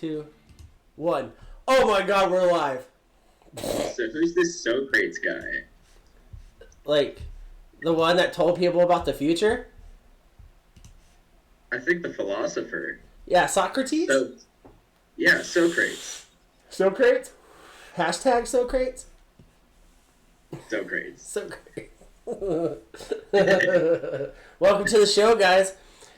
2, 1. Oh my god, we're live. So who's this Socrates guy? Like, the one that told people about the future? I think the philosopher. Yeah, Socrates? Yeah, Socrates. Socrates? Hashtag Socrates? Socrates. Socrates. Welcome to the show, guys.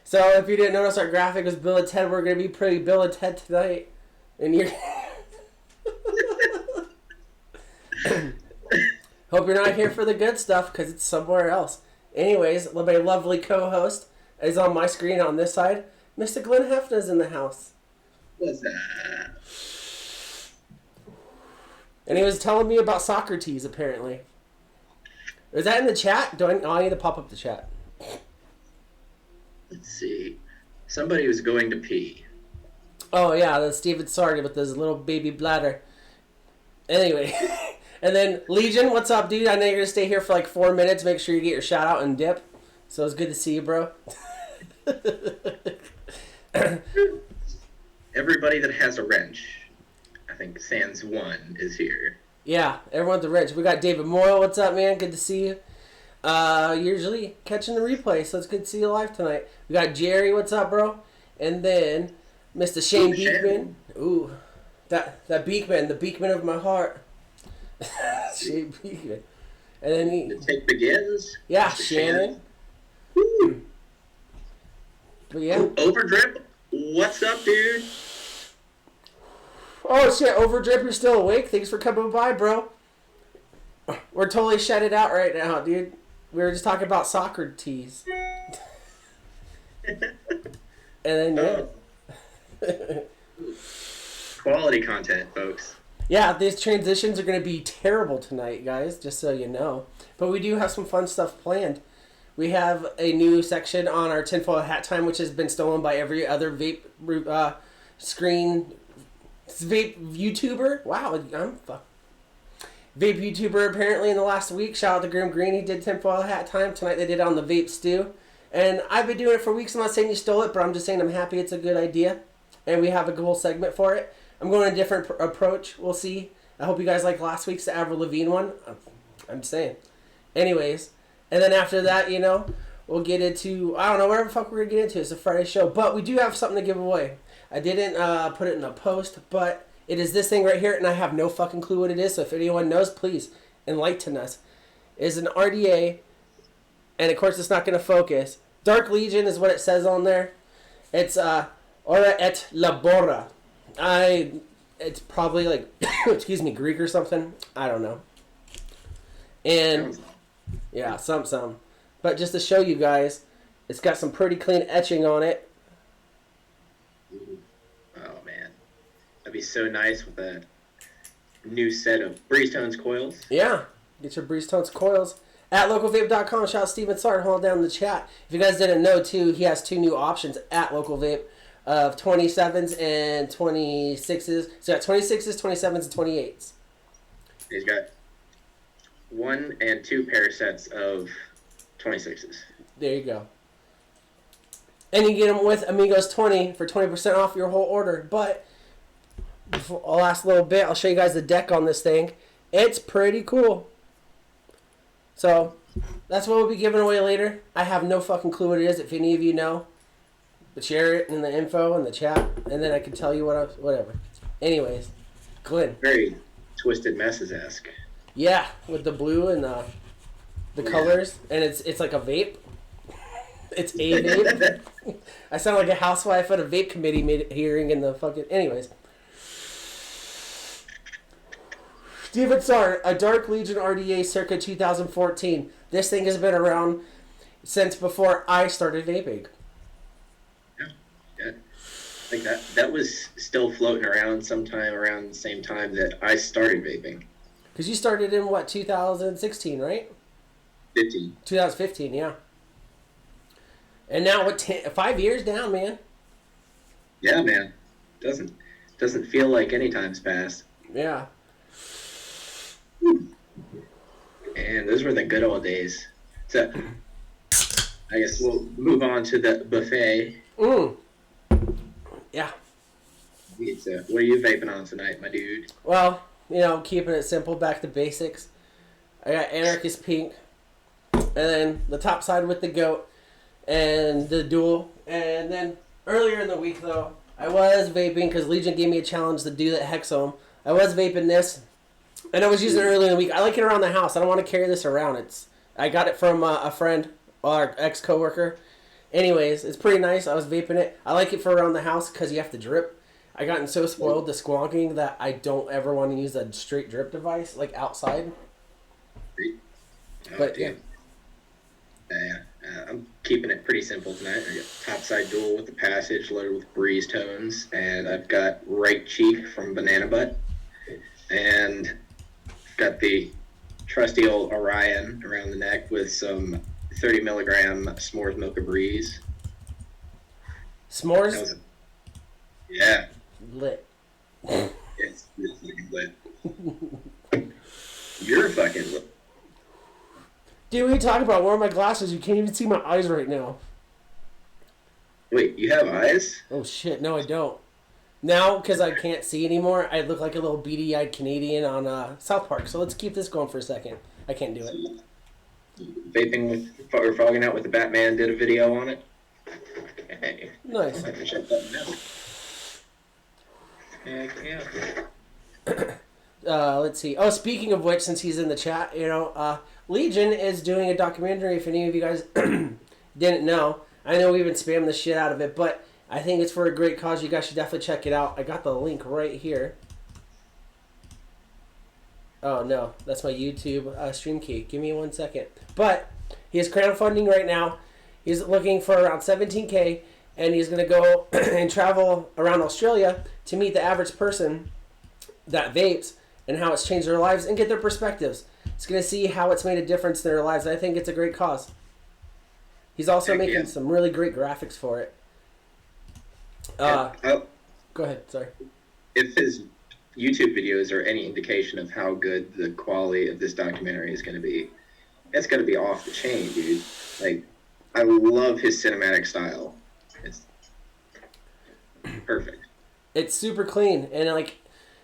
So, if you didn't notice, our graphic is Bill and Ted. We're going to be pretty Bill and Ted tonight. And you're... Hope you're not here for the good stuff, because it's somewhere else. Anyways, my lovely co-host is on my screen on this side. Mr. Glenn Hefner's in the house. What's that? And he was telling me about Socrates, apparently. Is that in the chat? I need to pop up the chat. Let's see. Somebody was going to pee. Oh, yeah, that's Steven Sardi with his little baby bladder. Anyway. And then, Legion, what's up, dude? I know you're going to stay here for like 4 minutes. Make sure you get your shout out and dip. So it's good to see you, bro. Everybody that has a wrench. I think Sans 1 is here. Yeah, everyone at the wrench. We got David Moyle. What's up, man? Good to see you. Usually catching the replay, so it's good to see you live tonight. We got Jerry. What's up, bro? And then Mr. Shane Beekman. Ooh, that Beekman, the Beekman of my heart. Shane Beekman. And then The take begins. yeah, Mr. Shannon. Woo. But yeah. Overdrip. What's up, dude? Oh shit, Overdrip, you're still awake? Thanks for coming by, bro. We're totally shut it out right now, dude. We were just talking about Socrates. And then, yeah. Quality content, folks. Yeah, these transitions are going to be terrible tonight, guys, just so you know. But we do have some fun stuff planned. We have a new section on our tinfoil hat time, which has been stolen by every other vape YouTuber. Wow, I'm fucked. Vape YouTuber apparently in the last week. Shout out to Grim Green. He did tinfoil hat time. Tonight they did it on the vape stew. And I've been doing it for weeks. I'm not saying you stole it, but I'm just saying I'm happy it's a good idea. And we have a cool segment for it. I'm going a different approach. We'll see. I hope you guys like last week's Avril Lavigne one. I'm just saying. Anyways. And then after that, you know, we'll get into, I don't know, whatever the fuck we're going to get into. It's a Friday show. But we do have something to give away. I didn't put it in a post, but it is this thing right here, and I have no fucking clue what it is. So if anyone knows, please enlighten us. It is an RDA, and of course it's not going to focus. Dark Legion is what it says on there. It's Ora et Labora. It's probably like, excuse me, Greek or something. I don't know. And yeah, some. But just to show you guys, it's got some pretty clean etching on it. Oh, man. That'd be so nice with a new set of Breeze Tones coils. Yeah. Get your Breeze Tones coils at localvape.com. Shout out Steven Sart. Hold down in the chat. If you guys didn't know, too, he has 2 new options at Local Vape of 27s and 26s. So you got 26s, 27s, and 28s. He's got 1 and 2 pair sets of 26s. There you go. And you get them with Amigos 20 for 20% off your whole order. But before, I'll last a little bit. I'll show you guys the deck on this thing. It's pretty cool. So that's what we'll be giving away later. I have no fucking clue what it is. If any of you know, but share it in the info in the chat, and then I can tell you whatever. Anyways, Glenn. Very Twisted Messes-esque. Yeah, with the blue and the colors, and it's like a vape. It's a vape. I sound like a housewife at a vape committee hearing in the fucking... Anyways. Steven Sart, a Dark Legion RDA circa 2014. This thing has been around since before I started vaping. Yeah. I think that was still floating around sometime around the same time that I started vaping. Because you started in, what, 2016, right? 15. 2015, yeah. And now, what, 5 years down, man? Yeah, man. Doesn't feel like any time's passed. Yeah. And those were the good old days. So, I guess we'll move on to the buffet. Yeah. So, what are you vaping on tonight, my dude? Well, keeping it simple, back to basics. I got Anarchist Pink, and then the top side with the goat, and the dual. And then earlier in the week, though, I was vaping because Legion gave me a challenge to do that Hexome. I was vaping this, and I was using it earlier in the week. I like it around the house. I don't want to carry this around. I got it from a friend, our ex-coworker. Anyways, it's pretty nice. I was vaping it. I like it for around the house because you have to drip. I gotten so spoiled to squonking that I don't ever want to use a straight drip device like outside. Oh, But dude. Yeah. I'm keeping it pretty simple tonight. I got topside dual with the passage loaded with breeze tones, and I've got right cheek from Banana Butt, and got the trusty old Orion around the neck with some 30 milligram S'mores Mocha Breeze. S'mores? Was, yeah. Lit. It's fucking lit. You're fucking lit. Dude, what are you talking about? Where are my glasses? You can't even see my eyes right now. Wait, you have eyes? Oh shit, no I don't. Now, because I can't see anymore, I look like a little beady-eyed Canadian on South Park. So let's keep this going for a second. I can't do it. Vaping with, or fogging out with the Batman did a video on it. Hey, Nice. I can check that out. Heck yeah. Let's see. Oh, speaking of which, since he's in the chat, Legion is doing a documentary. If any of you guys didn't know, I know we've been spamming the shit out of it, but I think it's for a great cause. You guys should definitely check it out. I got the link right here. Oh no, that's my YouTube stream key. Give me 1 second. But he is crowdfunding right now. He's looking for around 17K, and he's going to go and travel around Australia to meet the average person that vapes and how it's changed their lives and get their perspectives. It's going to see how it's made a difference in their lives. I think it's a great cause. He's also making some really great graphics for it. Go ahead, sorry. If his YouTube videos are any indication of how good the quality of this documentary is going to be, it's going to be off the chain, dude. Like, I love his cinematic style. It's perfect. It's super clean, and like,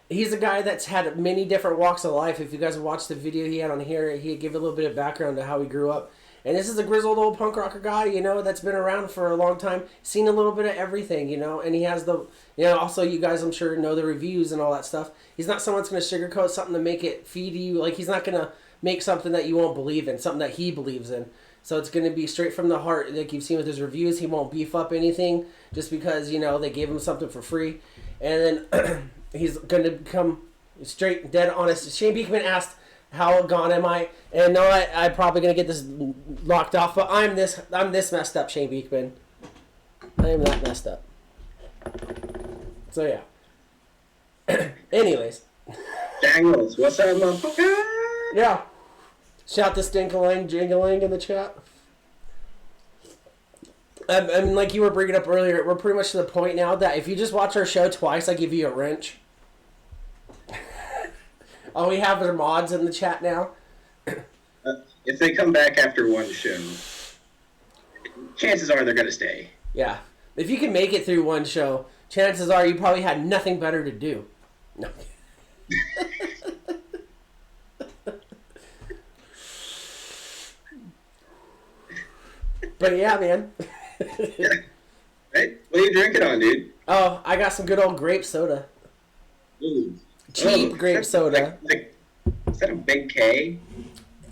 he's a guy that's had many different walks of life. If you guys watched the video he had on here, he gave a little bit of background to how he grew up. And this is a grizzled old punk rocker guy, that's been around for a long time, seen a little bit of everything, and he has the, also you guys I'm sure know the reviews and all that stuff. He's not someone that's going to sugarcoat something to make it feed you. Like, he's not going to make something that you won't believe in, something that he believes in. So it's going to be straight from the heart. Like you've seen with his reviews, he won't beef up anything just because, they gave him something for free. And then he's going to become straight, dead honest. Shane Beekman asked, how gone am I? And no, I'm probably going to get this locked off, but I'm this messed up, Shane Beekman. I am that messed up. So, yeah. Anyways. Dangles, what's up, motherfucker? Yeah. Shout to Stinkalang Jingling in the chat. I mean, like you were bringing up earlier, we're pretty much to the point now that if you just watch our show twice, I give you a wrench. All we have are mods in the chat now. If they come back after one show, chances are they're going to stay. Yeah. If you can make it through one show, chances are you probably had nothing better to do. No. But yeah, man. Yeah. Right? What are you drinking on, dude? Oh, I got some good old grape soda. Ooh. Cheap grape soda. Is that a big K?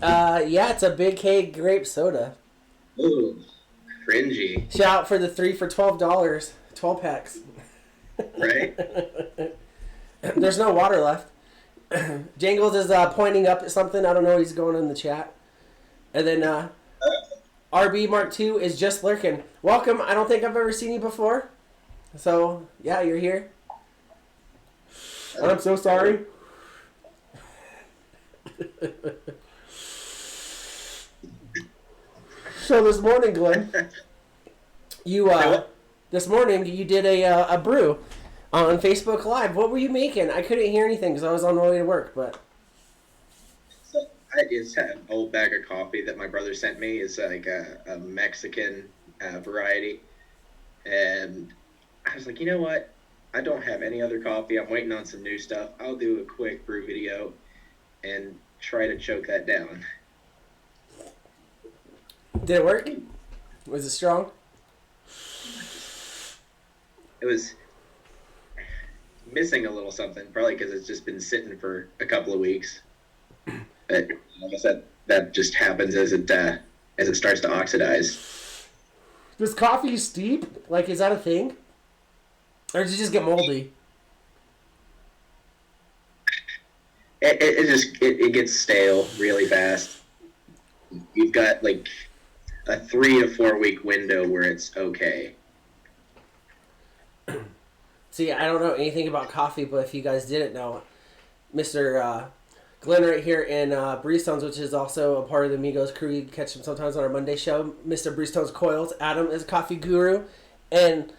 Yeah, it's a big K grape soda. Ooh, cringy. Shout out for the 3 for $12, 12 packs. Right? There's no water left. Jangles is pointing up at something. I don't know what he's going in the chat. And then RB Mark II is just lurking. Welcome. I don't think I've ever seen you before. So, yeah, you're here. I'm so sorry. So this morning, Glenn, this morning you did a brew on Facebook Live. What were you making? I couldn't hear anything because I was on my way to work. But So I just had an old bag of coffee that my brother sent me. It's like a Mexican variety, and I was like, you know what? I don't have any other coffee. I'm waiting on some new stuff. I'll do a quick brew video and try to choke that down. Did it work? Was it strong? It was missing a little something, probably because it's just been sitting for a couple of weeks. But I guess that just happens as it starts to oxidize. Does coffee steep? Like, is that a thing? Or does it just get moldy? It gets stale really fast. You've got like a 3 to 4 week window where it's okay. See, I don't know anything about coffee, but if you guys didn't know, Mr. Glenn right here in Breestones, which is also a part of the Migos crew, you can catch him sometimes on our Monday show, Mr. Breestones Coils. Adam is a coffee guru, and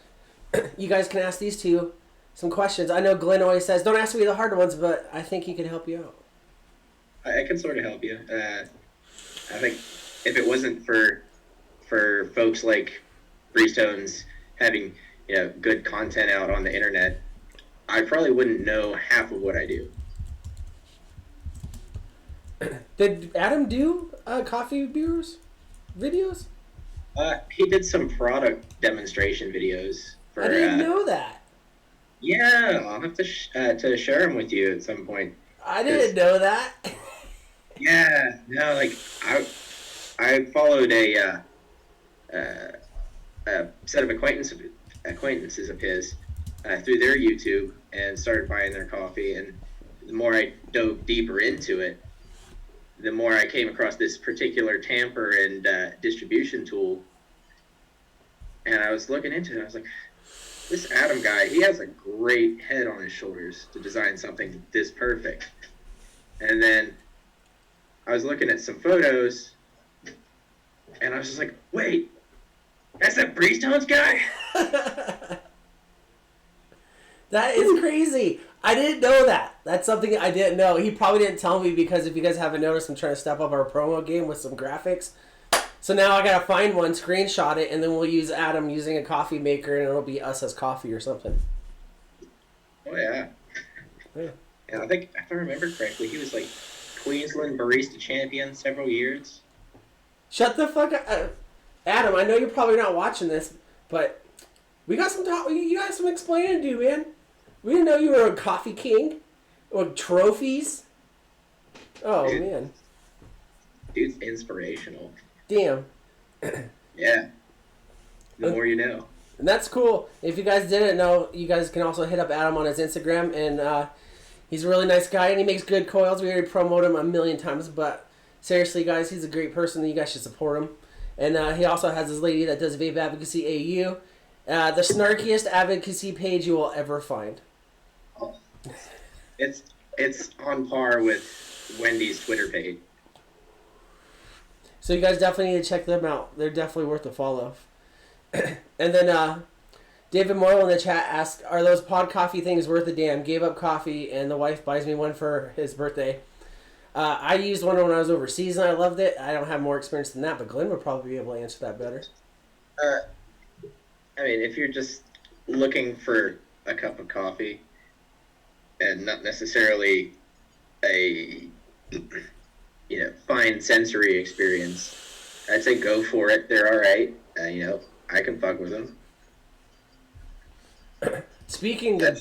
you guys can ask these two some questions. I know Glenn always says, don't ask me the hard ones, but I think he can help you out. I can sort of help you. I think if it wasn't for folks like Breestones having good content out on the internet, I probably wouldn't know half of what I do. Did Adam do coffee brewers videos? He did some product demonstration videos. I didn't know that. Yeah, I'll have to share them with you at some point. I didn't know that. Yeah, no, like I followed a set of acquaintances of his through their YouTube and started buying their coffee. And the more I dove deeper into it, the more I came across this particular tamper and distribution tool. And I was looking into it. I was like, this Adam guy, he has a great head on his shoulders to design something this perfect. And then I was looking at some photos, and I was just like, wait, that's that Breestones guy? That is crazy. I didn't know that. That's something I didn't know. He probably didn't tell me because if you guys haven't noticed, I'm trying to step up our promo game with some graphics. So now I gotta find one, screenshot it, and then we'll use Adam using a coffee maker, and it'll be us as coffee or something. Oh, yeah. Yeah, I think, if I remember correctly, he was like Queensland Barista Champion several years. Shut the fuck up. Adam, I know you're probably not watching this, but we got some you got some explaining to do, man. We didn't know you were a coffee king or trophies. Oh, dude, man. Dude's inspirational. Damn. Yeah. The more you know. And that's cool. If you guys didn't know, you guys can also hit up Adam on his Instagram, and he's a really nice guy, and he makes good coils. We already promoted him a million times, but seriously, guys, he's a great person. You guys should support him. And he also has this lady that does Vape Advocacy AU, the snarkiest advocacy page you will ever find. It's on par with Wendy's Twitter page. So you guys definitely need to check them out. They're definitely worth a follow. And then David Moyle in the chat asked, are those pod coffee things worth a damn? Gave up coffee and the wife buys me one for his birthday. I used one when I was overseas and I loved it. I don't have more experience than that, but Glenn would probably be able to answer that better. I mean, if you're just looking for a cup of coffee and not necessarily a fine sensory experience, I'd say go for it. They're all right. I can fuck with them. Speaking of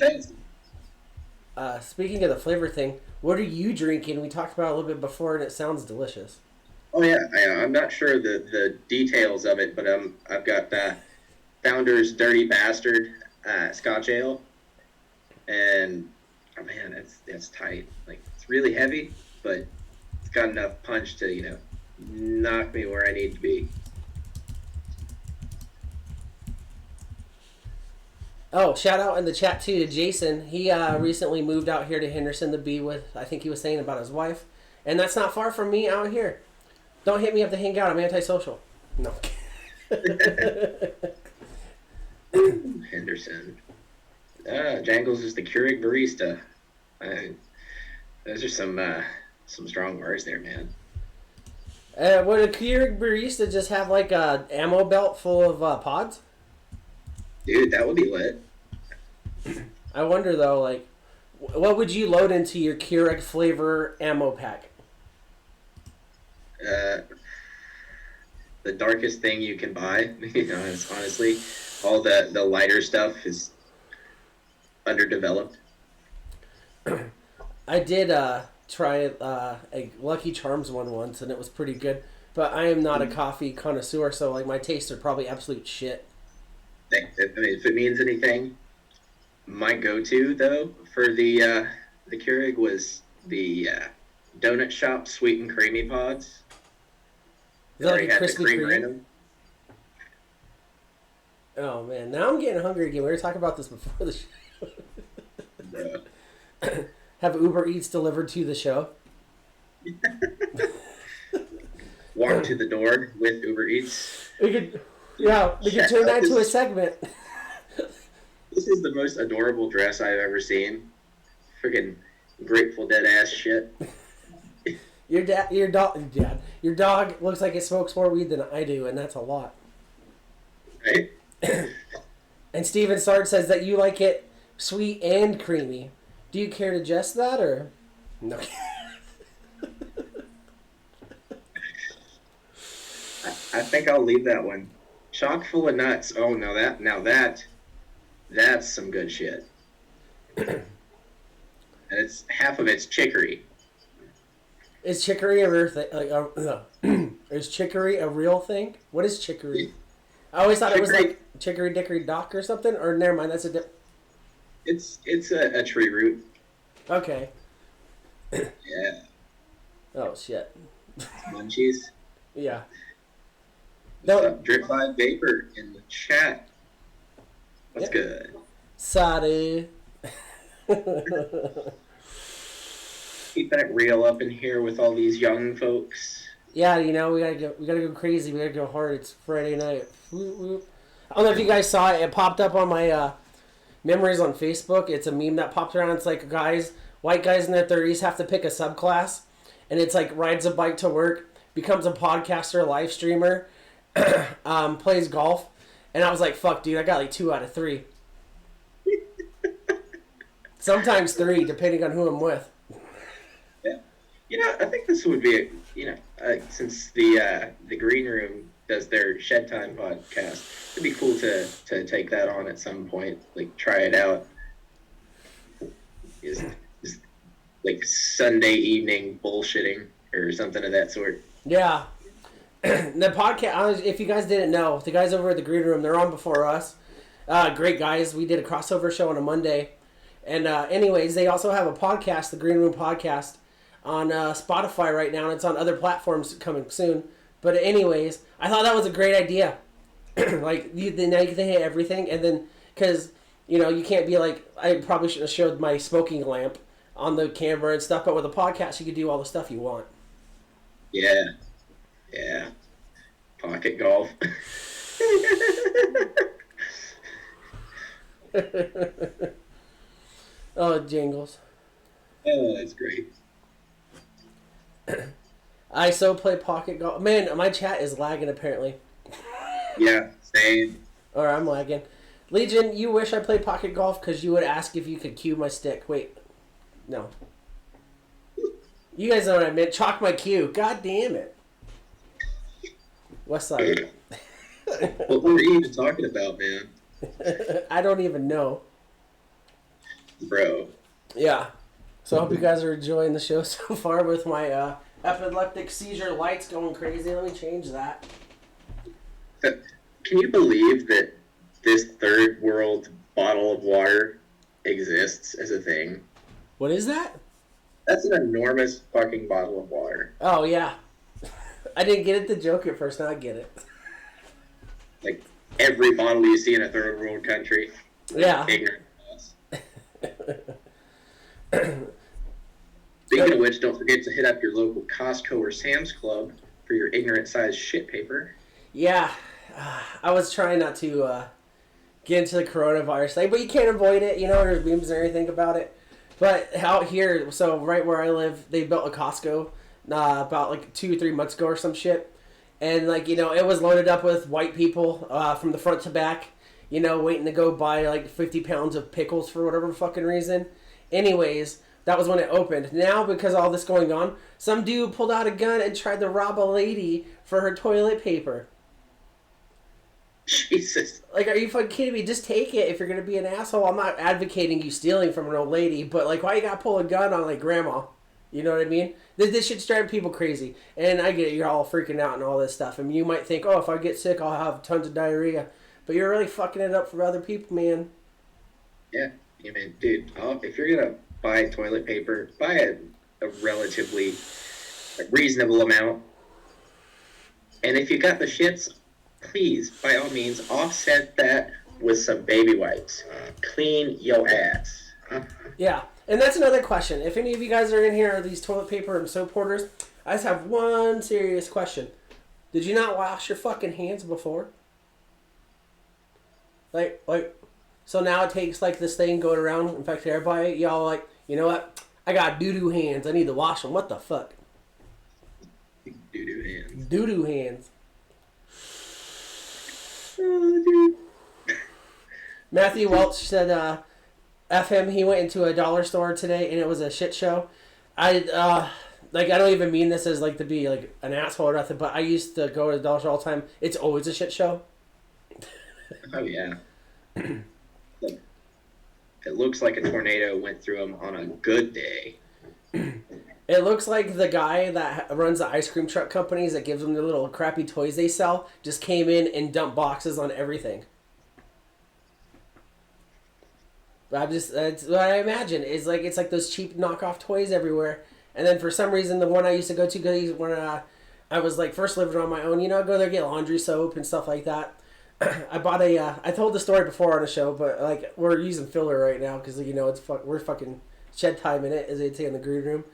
the flavor thing, what are you drinking? We talked about it a little bit before, and it sounds delicious. Oh yeah, I'm not sure the details of it, but I've got Founder's Dirty Bastard Scotch Ale, and oh man, it's tight. Like, it's really heavy, but it's got enough punch to knock me where I need to be. Oh, shout out in the chat too to Jason. He recently moved out here to Henderson to be with, I think he was saying about his wife. And that's not far from me out here. Don't hit me up to hang out. I'm antisocial. No. Henderson. Jangles is the Keurig barista. Those are some strong words there, man. Would a Keurig barista just have like a ammo belt full of pods? Dude, that would be lit. I wonder though, like, what would you load into your Keurig flavor ammo pack? Uh, the darkest thing you can buy. It's honestly, all the lighter stuff is underdeveloped. I did try a Lucky Charms one once, and it was pretty good. But I am not a coffee connoisseur, so like my tastes are probably absolute shit. I mean, if it means anything, my go-to though for the Keurig was the Donut Shop sweet and creamy pods. Is that like Already a had the Krispy cream Kreme? in them. Oh man, now I'm getting hungry again. We were talking about this before the show. Have Uber Eats delivered to the show? Walk to the door with Uber Eats. We could, yeah, we could turn that into a segment. This is the most adorable dress I've ever seen. Freaking Grateful Dead ass shit. Your dog looks like it smokes more weed than I do, and that's a lot. Right? And Steven Sard says that you like it sweet and creamy. Do you care to jest that, or no? I think I'll leave that one. Chock full of nuts. Oh, that's some good shit. And it's half of it's chicory. Is chicory a real thing? Is chicory a real thing? What is chicory? I always thought it was like Chicory Dickory Dock or something. Or never mind, that's a It's a tree root. Okay. Yeah. Oh shit. Munchies. Yeah. What's No. up? Drip by Vapor in the chat. What's good? Sorry. Keeping it real up in here with all these young folks. Yeah, we gotta go crazy. We gotta go hard. It's Friday night. Whoop, whoop. I don't know if you guys saw it. It popped up on my memories on Facebook. It's a meme that popped around. It's like white guys in their 30s have to pick a subclass, and it's like rides a bike to work, becomes a podcaster, live streamer, plays golf, and I was like, fuck, dude, I got like 2 out of 3. Sometimes 3, depending on who I'm with. Yeah. I think this would be since the Green Room does their Shed Time podcast, it'd be cool to take that on at some point, like try it out. Is like Sunday evening bullshitting or something of that sort. Yeah. The podcast, if you guys didn't know, the guys over at the Green Room, they're on before us. Great guys. We did a crossover show on a Monday. And anyways, they also have a podcast, the Green Room Podcast, on Spotify right now, and it's on other platforms coming soon. But anyways, I thought that was a great idea. Like, now you can hit everything, and then, because, you can't be like, I probably should have showed my smoking lamp on the camera and stuff, but with a podcast, you can do all the stuff you want. Yeah. Pocket golf. Oh, jingles. Oh, that's great. I so play pocket golf. Man, my chat is lagging apparently. Yeah, same. Or I'm lagging. Legion, you wish I played pocket golf because you would ask if you could cue my stick. Wait. No. You guys know what I meant. Chalk my cue. God damn it. West side. What were you even talking about, man? I don't even know. Bro. Yeah. So I hope you guys are enjoying the show so far with my epileptic seizure lights going crazy. Let me change that. Can you believe that this third world bottle of water exists as a thing? What is that? That's an enormous fucking bottle of water. Oh, yeah. I didn't get it the joke at first. Now I get it. Like, every bottle you see in a third world country. Yeah. Ignorant of us. Speaking of which, don't forget to hit up your local Costco or Sam's Club for your ignorant-sized shit paper. Yeah. I was trying not to get into the coronavirus thing, but you can't avoid it. There's memes and everything about it. But out here, so right where I live, they built a Costco about like 2 or 3 months ago or some shit. And it was loaded up with white people from the front to back. you know, waiting to go buy like 50 pounds of pickles for whatever fucking reason. Anyways, that was when it opened. Now, because of all this going on, some dude pulled out a gun and tried to rob a lady for her toilet paper. Jesus. Like, are you fucking kidding me? Just take it if you're gonna be an asshole. I'm not advocating you stealing from an old lady, but like, why you gotta pull a gun on like grandma? You know what I mean? This shit's driving people crazy, and I get it. You're all freaking out and all this stuff. I mean, you might think, oh, if I get sick, I'll have tons of diarrhea, but you're really fucking it up for other people, man. Yeah, I mean, dude, if you're gonna buy toilet paper, buy a relatively reasonable amount, and if you got the shits, please, by all means, offset that with some baby wipes. Clean your ass. Yeah, and that's another question. If any of you guys are in here are these toilet paper and soap hoarders, I just have one serious question. Did you not wash your fucking hands before? Like, so now it takes like this thing going around, infecting everybody. Y'all like, you know what? I got doo-doo hands. I need to wash them. What the fuck? Doo-doo hands. Doo-doo hands. Oh, dude. Matthew Welch said, F him, he went into a dollar store today and it was a shit show. I don't even mean this as like to be like an asshole or nothing, but I used to go to the dollar store all the time. It's always a shit show. Oh, yeah. It looks like a tornado went through them on a good day. It looks like the guy that runs the ice cream truck companies that gives them the little crappy toys they sell just came in and dumped boxes on everything. But that's what I imagine. It's like those cheap knockoff toys everywhere. And then for some reason, the one I used to go to, when I was like first living on my own, you know, go there get laundry soap and stuff like that. I bought I told the story before on the show, but like we're using filler right now because you know we're fucking shed time in it, as they say in the green room.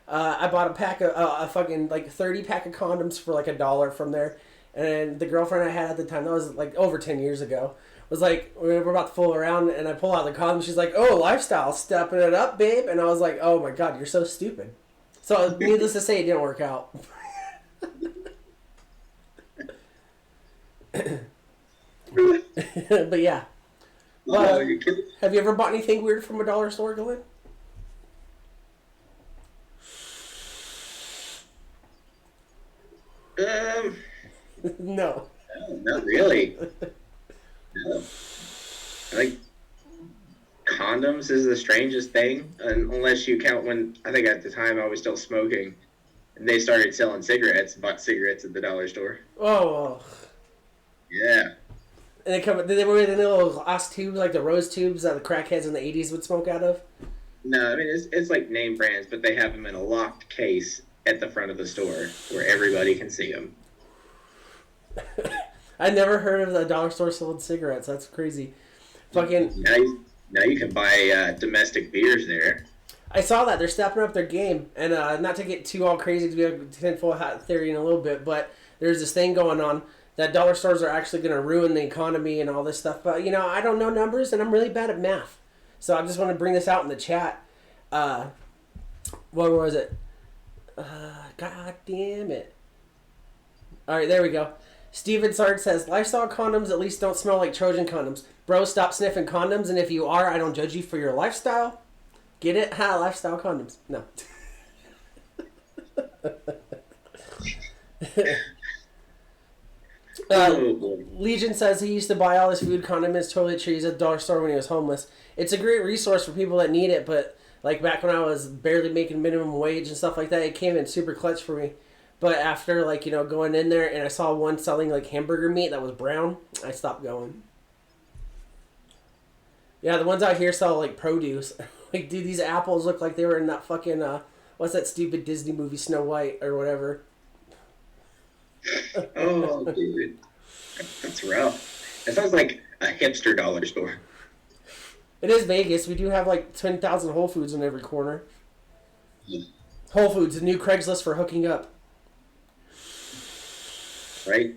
I bought a pack of a fucking like 30 pack of condoms for like $1 from there, and the girlfriend I had at the time, that was like over 10 years ago, was like, we're about to fool around, and I pull out the condom. She's like, "Oh, lifestyle, stepping it up, babe," and I was like, "Oh my god, you're so stupid." So needless to say, it didn't work out. But yeah. Oh, you're kidding. Have you ever bought anything weird from a dollar store, Glenn? No. Not really. No. Like, condoms is the strangest thing, unless you count when, I think at the time I was still smoking, and they started selling cigarettes, bought cigarettes at the dollar store. Oh. Yeah. And did they wear the little glass tubes, like the rose tubes that the crackheads in the 80s would smoke out of? No, I mean, it's like name brands, but they have them in a locked case at the front of the store where everybody can see them. I never heard of the dollar store selling cigarettes. That's crazy. Fucking. Now you can buy domestic beers there. I saw that. They're stepping up their game. And not to get too all crazy, because we have tinfoil hat theory in a little bit, but there's this thing going on that dollar stores are actually going to ruin the economy and all this stuff. But, you know, I don't know numbers, and I'm really bad at math. So I just want to bring this out in the chat. What was it? God damn it. All right, there we go. Steven Sard says, lifestyle condoms at least don't smell like Trojan condoms. Bro, stop sniffing condoms, and if you are, I don't judge you for your lifestyle. Get it? Ha, lifestyle condoms. No. Legion says he used to buy all his food, condiments, toiletries at the dollar store when he was homeless. It's a great resource for people that need it, but like back when I was barely making minimum wage and stuff like that, it came in super clutch for me. But after, like, you know, going in there and I saw one selling, like, hamburger meat that was brown, I stopped going. Yeah, the ones out here sell, like, produce. Like, dude, these apples look like they were in that fucking, what's that stupid Disney movie, Snow White or whatever. Oh, dude. That's rough. That sounds like a hipster dollar store. It is Vegas. We do have, like, 10,000 Whole Foods in every corner. Yeah. Whole Foods, the new Craigslist for hooking up. Right?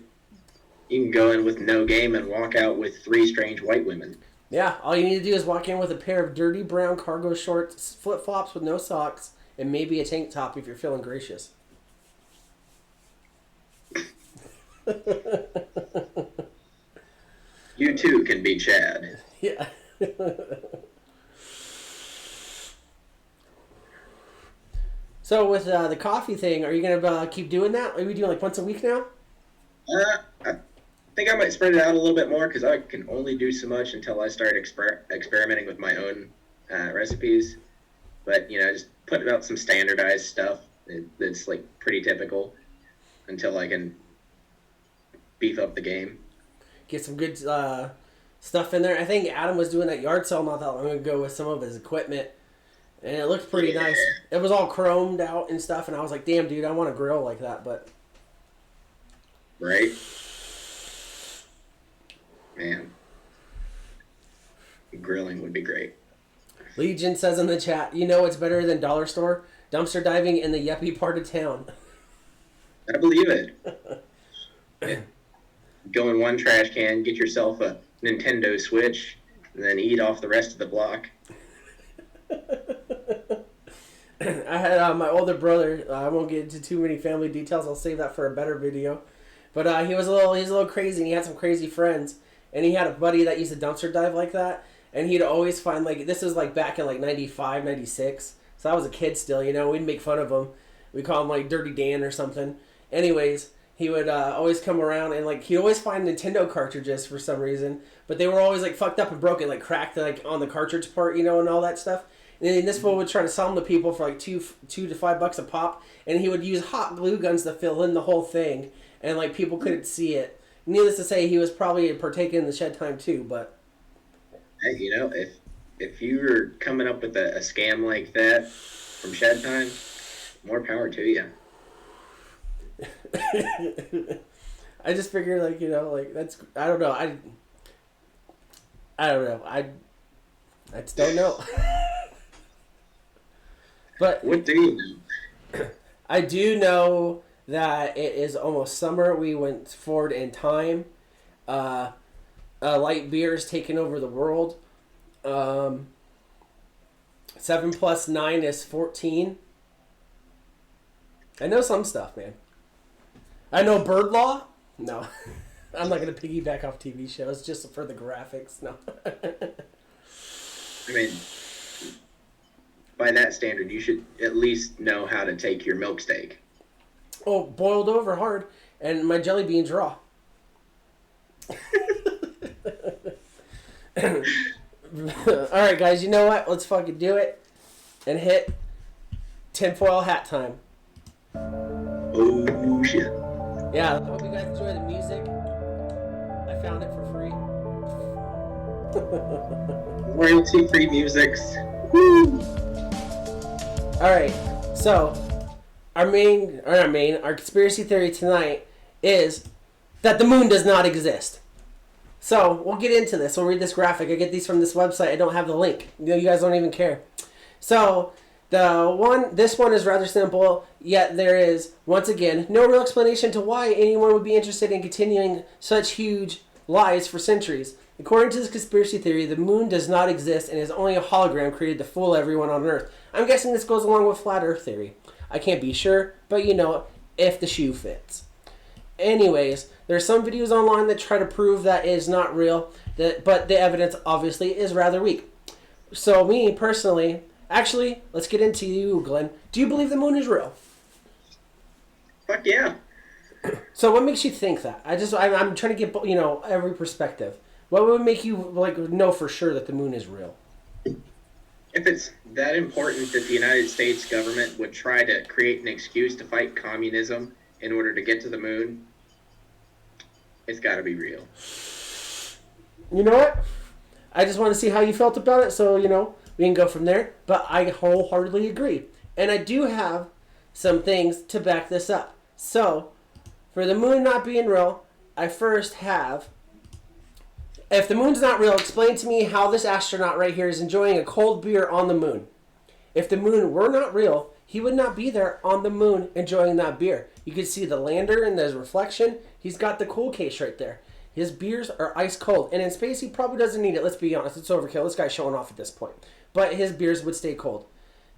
You can go in with no game and walk out with 3 strange white women. Yeah, all you need to do is walk in with a pair of dirty brown cargo shorts, flip-flops with no socks, and maybe a tank top if you're feeling gracious. You too can be Chad. Yeah. So with the coffee thing, are you gonna keep doing that? Are we doing like once a week now? I think I might spread it out a little bit more because I can only do so much until I start experimenting with my own recipes. But just putting out some standardized stuff that's like pretty typical until I can beef up the game. Get some good stuff in there. I think Adam was doing that yard sale not that long ago with some of his equipment, and it looked pretty nice. It was all chromed out and stuff, and I was like, "Damn, dude, I want a grill like that." But right, man, grilling would be great. Legion says in the chat, "You know it's better than dollar store dumpster diving in the yuppie part of town." I believe it. Yeah. Go in one trash can, get yourself a Nintendo Switch, and then eat off the rest of the block. I had my older brother. I won't get into too many family details. I'll save that for a better video. But he was a little crazy, and he had some crazy friends. And he had a buddy that used to dumpster dive like that. And he'd always find, like, this was like back in like 95, 96. So I was a kid still, We'd make fun of him. We call him like Dirty Dan or something. Anyways, he would always come around and like he'd always find Nintendo cartridges for some reason, but they were always like fucked up and broken, like cracked like on the cartridge part, and all that stuff. And then this fool would try to sell them to people for like $2 to $5 a pop, and he would use hot glue guns to fill in the whole thing, and like people couldn't see it. Needless to say, he was probably partaking in the shed time too. But hey, if you were coming up with a scam like that from shed time, more power to you. I just figured, like that's, I don't know, I don't know, I just don't know. But what do you know? I do know that it is almost summer. We went forward in time. Light beer is taking over the world. 7 plus 9 is 14. I know some stuff, man. I know bird law. No, I'm not gonna piggyback off TV shows just for the graphics. No. I mean, by that standard, you should at least know how to take your milk steak. Oh, boiled over hard, and my jelly beans raw. All right, guys. You know what? Let's fucking do it and hit tinfoil hat time. Oh shit. Yeah, I hope you guys enjoy the music. I found it for free. Royalty-free musics. Woo! Alright, so our conspiracy theory tonight is that the moon does not exist. So we'll get into this. We'll read this graphic. I get these from this website. I don't have the link. You guys don't even care. So this one is rather simple, yet there is, once again, no real explanation to why anyone would be interested in continuing such huge lies for centuries. According to this conspiracy theory, the moon does not exist and is only a hologram created to fool everyone on Earth. I'm guessing this goes along with flat Earth theory. I can't be sure, but if the shoe fits. Anyways, there's some videos online that try to prove that it is not real, but the evidence obviously is rather weak. So me, personally, actually, let's get into you, Glenn. Do you believe the moon is real? Fuck yeah. So what makes you think that? I'm trying to get, every perspective. What would make you, know for sure that the moon is real? If it's that important that the United States government would try to create an excuse to fight communism in order to get to the moon, it's got to be real. You know what? I just want to see how you felt about it, so, we can go from there. But I wholeheartedly agree. And I do have some things to back this up. So, for the moon not being real, I first have... If the moon's not real, explain to me how this astronaut right here is enjoying a cold beer on the moon. If the moon were not real, he would not be there on the moon enjoying that beer. You can see the lander and his reflection. He's got the cool case right there. His beers are ice cold. And in space, he probably doesn't need it. Let's be honest. It's overkill. This guy's showing off at this point. But his beers would stay cold.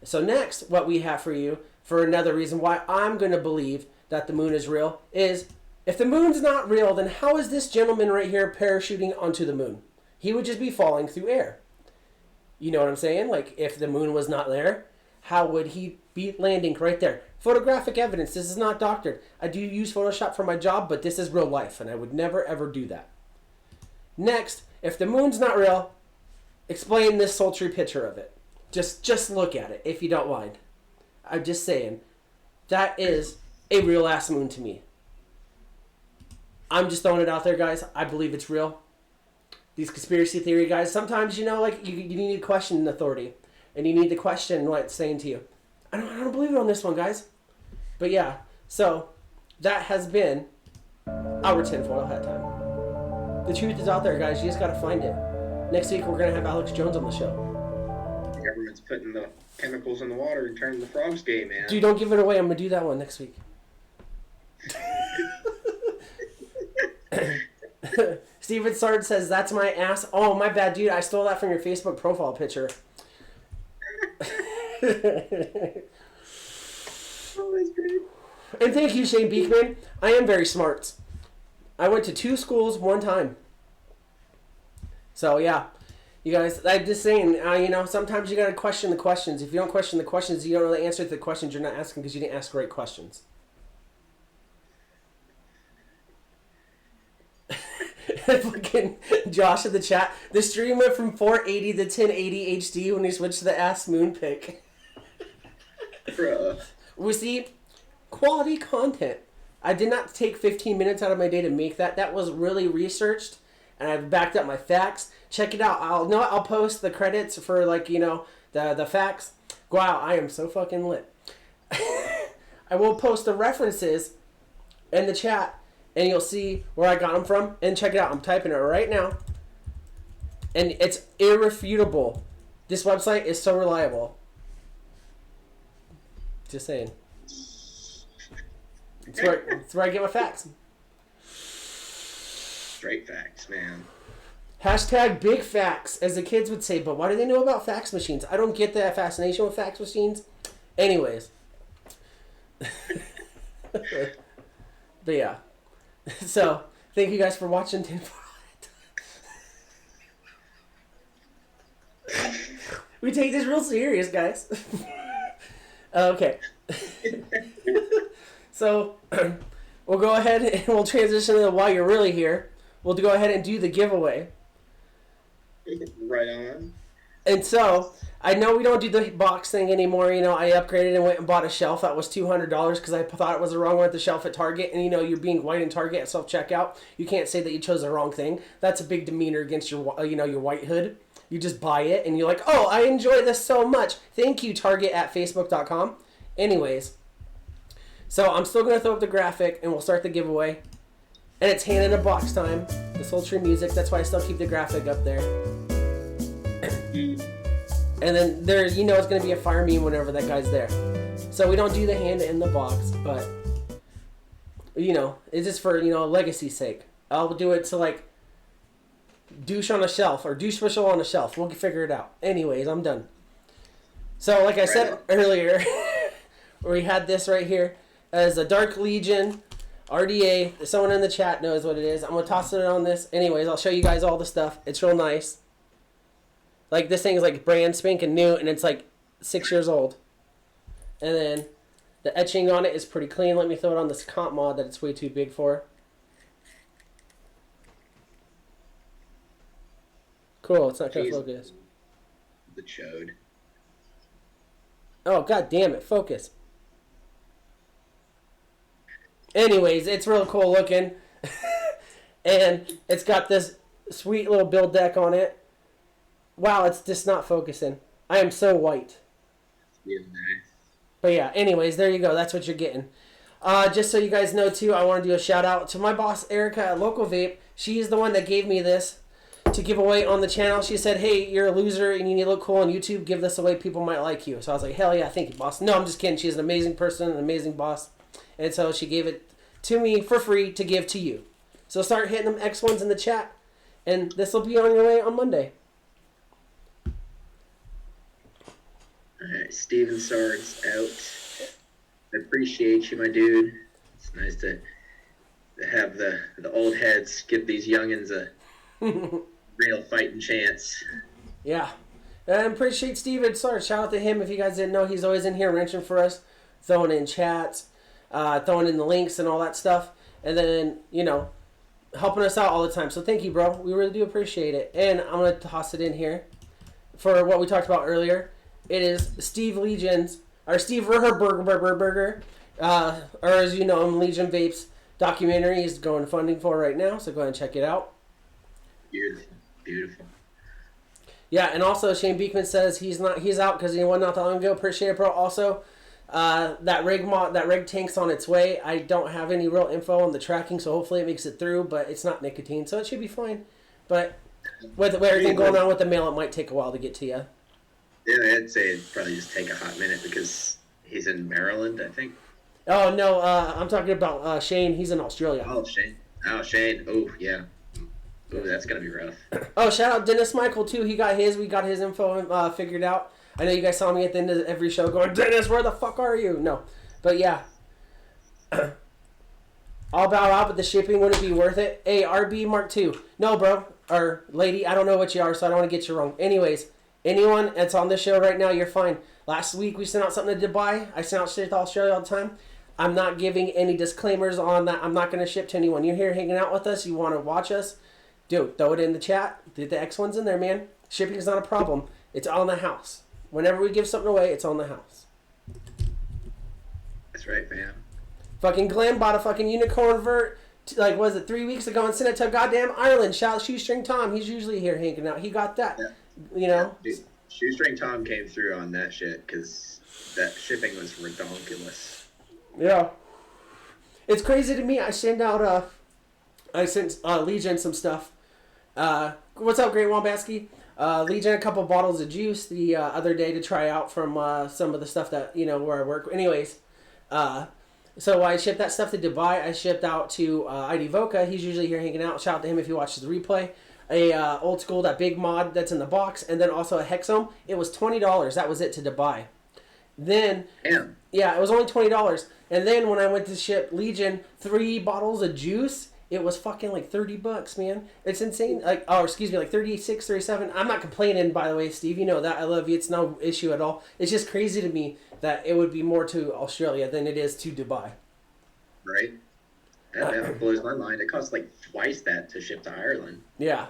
So next, what we have for you, for another reason why I'm going to believe that the moon is real, is If the moon's not real, then how is this gentleman right here parachuting onto the moon? He would just be falling through air. You know what I'm saying? Like, if the moon was not there, how would he be landing right there? Photographic evidence. This is not doctored. I do use Photoshop for my job, but this is real life, and I would never, ever do that. Next, if the moon's not real, explain this sultry picture of it. Just look at it, if you don't mind. I'm just saying, that is a real-ass moon to me. I'm just throwing it out there, guys. I believe it's real. These conspiracy theory guys, sometimes, you know, like, you need to question authority. And you need to question what it's saying to you. I don't believe it on this one, guys. But yeah, so that has been our tinfoil hat time. The truth is out there, guys. You just got to find it. Next week, we're going to have Alex Jones on the show. The government's putting the chemicals in the water and turning the frogs gay, man. Dude, don't give it away. I'm going to do that one next week. Steven Sard says, that's my ass. Oh, my bad, dude. I stole that from your Facebook profile picture. Oh, that's great. And thank you, Shane Beekman. I am very smart. I went to 2 schools one time. So, yeah. You guys, I'm just saying, you know, sometimes you got to question the questions. If you don't question the questions, you don't know the answer to the questions you're not asking because you didn't ask the right questions. Fucking Josh in the chat. The stream went from 480 to 1080 HD when he switched to the ass moon pic. Bruh. We see quality content. I did not take 15 minutes out of my day to make that. That was really researched, and I've backed up my facts. Check it out. I'll post the credits for, like, you know, the facts. Wow, I am so fucking lit. I will post the references in the chat, and you'll see where I got them from. And check it out. I'm typing it right now. And it's irrefutable. This website is so reliable. Just saying. It's where I get my facts. Straight facts, man. Hashtag big facts, as the kids would say. But why do they know about fax machines? I don't get that fascination with fax machines. Anyways. But yeah. So, thank you guys for watching Tinfoil Hat. We take this real serious, guys. Okay. So, we'll go ahead and we'll transition to while you're really here. We'll go ahead and do the giveaway. Right on. And so, I know we don't do the box thing anymore. You know, I upgraded and went and bought a shelf that was $200 because I thought it was the wrong one at the shelf at Target. And, you know, you're being white in Target at self-checkout. You can't say that you chose the wrong thing. That's a big demeanor against your, you know, your whitehood. You just buy it and you're like, oh, I enjoy this so much. Thank you, Target at Facebook.com. Anyways, so I'm still going to throw up the graphic and we'll start the giveaway. And it's hand in a box time. The sultry music. That's why I still keep the graphic up there. And then there, you know, it's going to be a fire meme whenever that guy's there. So we don't do the hand in the box, but, you know, it's just for, you know, legacy's sake. I'll do it to, like, douche on a shelf or douche whistle on a shelf. We'll figure it out. Anyways, I'm done. So, like I said earlier, we had this right here as a Dark Legion RDA. Someone in the chat knows what it is. I'm going to toss it on this. Anyways, I'll show you guys all the stuff. It's real nice. Like, this thing is like brand spanking new, and it's like 6 years old. And then the etching on it is pretty clean. Let me throw it on this comp mod that it's way too big for. Cool, it's not going to focus. The chode. Oh, god damn it, focus. Anyways, it's real cool looking. And it's got this sweet little build deck on it. Wow, it's just not focusing. I am so white. Yeah, nice. But yeah, anyways, there you go. That's what you're getting. Just so you guys know, too, I want to do a shout-out to my boss, Erica, at Local Vape. She is the one that gave me this to give away on the channel. She said, hey, you're a loser and you need to look cool on YouTube. Give this away. People might like you. So I was like, hell yeah, thank you, boss. No, I'm just kidding. She's an amazing person, an amazing boss. And so she gave it to me for free to give to you. So start hitting them X1s in the chat. And this will be on your way on Monday. Alright, Steven Sard's out. I appreciate you, my dude. It's nice to have the old heads give these youngins a real fighting chance. Yeah. And appreciate Steven. Sorry, shout out to him. If you guys didn't know, he's always in here wrenching for us, throwing in chats, throwing in the links and all that stuff. And then, helping us out all the time. So thank you, bro. We really do appreciate it. And I'm going to toss it in here for what we talked about earlier. It is Steve Legion's, or Steve Burger, or as you know him, Legion Vapes documentary is going funding for right now. So go ahead and check it out. Beautiful. Beautiful. Yeah, and also Shane Beekman says he's out because he won not that long ago. Appreciate it, bro. Also, that rig tank's on its way. I don't have any real info on the tracking, so hopefully it makes it through. But it's not nicotine, so it should be fine. But with everything going on with the mail, it might take a while to get to you. Yeah, I'd say it'd probably just take a hot minute because he's in Maryland, I think. Oh no, I'm talking about Shane. He's in Australia. Oh, Shane. Oh, yeah. Oh, that's gonna be rough. Oh, shout out Dennis Michael too. He got his. We got his info figured out. I know you guys saw me at the end of every show going, Dennis, where the fuck are you? No, but yeah. I'll bow out, but the shipping wouldn't be worth it. Hey, RB Mark II. No, bro. Or lady, I don't know what you are, so I don't want to get you wrong. Anyways, anyone that's on this show right now, you're fine. Last week we sent out something to Dubai. I sent out shit to Australia all the time. I'm not giving any disclaimers on that. I'm not going to ship to anyone. You're here hanging out with us. You want to watch us. Dude, throw it in the chat. The X1's in there, man. Shipping is not a problem. It's on the house. Whenever we give something away, it's on the house. That's right, fam. Fucking Glenn bought a fucking unicorn vert, like, was it 3 weeks ago and sent it to goddamn Ireland. Shout out Shoestring Tom. He's usually here hanging out. He got that. Yeah. Dude, Shoestring Tom came through on that shit because that shipping was redonkulous. Yeah. It's crazy to me. I sent Legion some stuff. What's up, Great Wombatsky? Legion a couple bottles of juice the other day to try out from some of the stuff that, where I work. Anyways, so I shipped that stuff to Dubai. I shipped out to ID Voca. He's usually here hanging out. Shout out to him if he watches the replay. Old school, that big mod that's in the box, and then also a Hexome. It was $20. That was it to Dubai. Then, Damn. Yeah, it was only $20. And then when I went to ship Legion 3 bottles of juice, it was fucking like $30, man. It's insane. Like 36, 37. I'm not complaining, by the way, Steve. You know that. I love you. It's no issue at all. It's just crazy to me that it would be more to Australia than it is to Dubai. Right? That blows my mind. It costs like twice that to ship to Ireland. Yeah.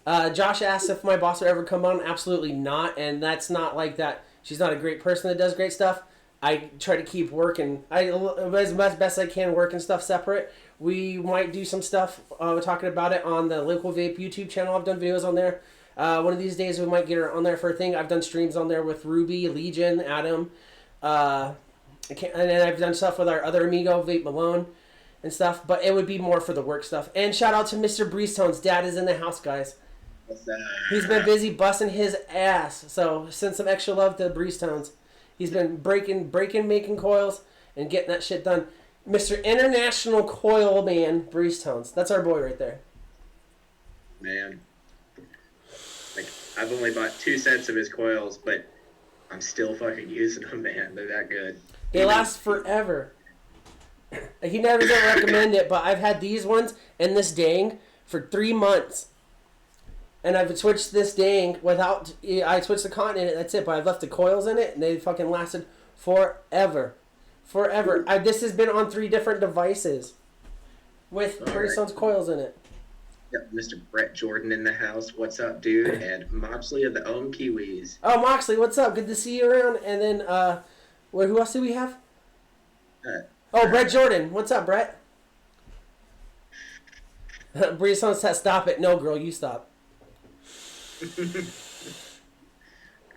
Josh asked if my boss would ever come on. Absolutely not. And that's not like that. She's not a great person that does great stuff. I try to keep working. As best I can, working stuff separate. We might do some stuff. We're talking about it on the Local Vape YouTube channel. I've done videos on there. One of these days we might get her on there for a thing. I've done streams on there with Ruby, Legion, Adam. And then I've done stuff with our other amigo, Vape Malone, and stuff. But it would be more for the work stuff. And shout out to Mr. Breezetones. Dad is in the house, guys. He's been busy busting his ass. So send some extra love to Breezetones. He's been breaking, making coils, and getting that shit done. Mr. International Coil Man, Breezetones. That's our boy right there. Man. Like, I've only bought 2 sets of his coils, but I'm still fucking using them, man. They're that good. They last forever. He never doesn't recommend it, but I've had these ones and this dang for 3 months. And I've switched this dang without... I switched the cotton in it, that's it. But I've left the coils in it, and they fucking lasted forever. Forever. This has been on 3 different devices with Breezestone's coils in it. Yep, Mr. Brett Jordan in the house. What's up, dude? And Moxley of the Ohm Kiwis. Oh, Moxley, what's up? Good to see you around. And then, who else do we have? Brett Jordan. What's up, Brett? Breezestone said, stop it. No, girl, you stop.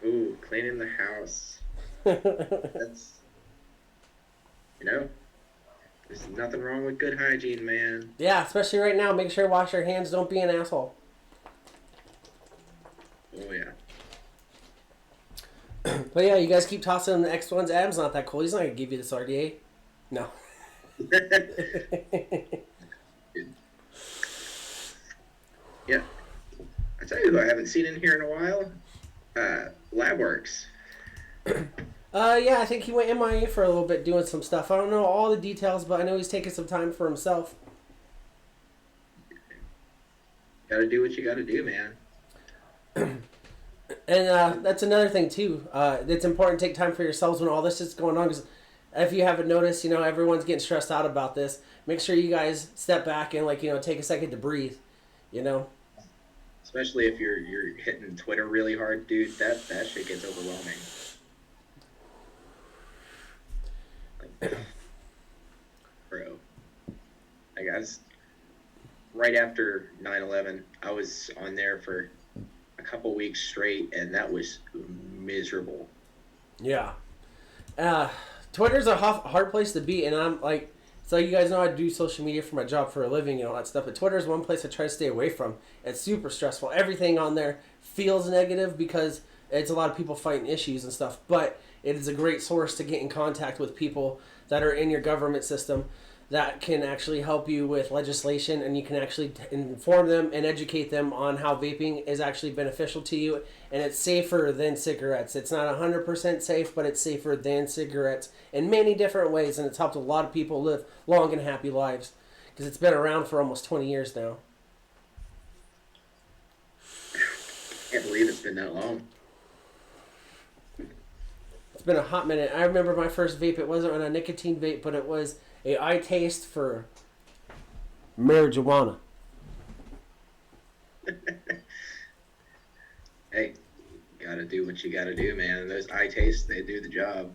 Ooh, cleaning the house. That's, there's nothing wrong with good hygiene, man. Yeah, especially right now. Make sure you wash your hands. Don't be an asshole. Oh, yeah. But yeah, you guys keep tossing the X1s. Adam's not that cool. He's not going to give you this RDA. No. Yeah. I tell you who I haven't seen in here in a while. Labworks. Yeah, I think he went MIA for a little bit doing some stuff. I don't know all the details, but I know he's taking some time for himself. Gotta do what you gotta do, man. And that's another thing too. It's important to take time for yourselves when all this is going on. Because if you haven't noticed, everyone's getting stressed out about this. Make sure you guys step back and take a second to breathe. You know. Especially if you're hitting Twitter really hard, dude. That shit gets overwhelming. Like, bro, I guess right after 9/11, I was on there for a couple weeks straight, and that was miserable. Yeah. Twitter's a hard place to be, and I'm like, so you guys know I do social media for my job for a living and all that stuff, but Twitter's one place I try to stay away from. It's super stressful. Everything on there feels negative because it's a lot of people fighting issues and stuff, but it is a great source to get in contact with people that are in your government system that can actually help you with legislation, and you can actually inform them and educate them on how vaping is actually beneficial to you, and it's safer than cigarettes. It's not 100% safe, but it's safer than cigarettes in many different ways, and it's helped a lot of people live long and happy lives because it's been around for almost 20 years now. Can't believe it's been that long. It's been a hot minute. I remember my first vape. It wasn't a nicotine vape, but it was a eye taste for marijuana. Hey, gotta do what you gotta do, man. Those eye tastes, they do the job.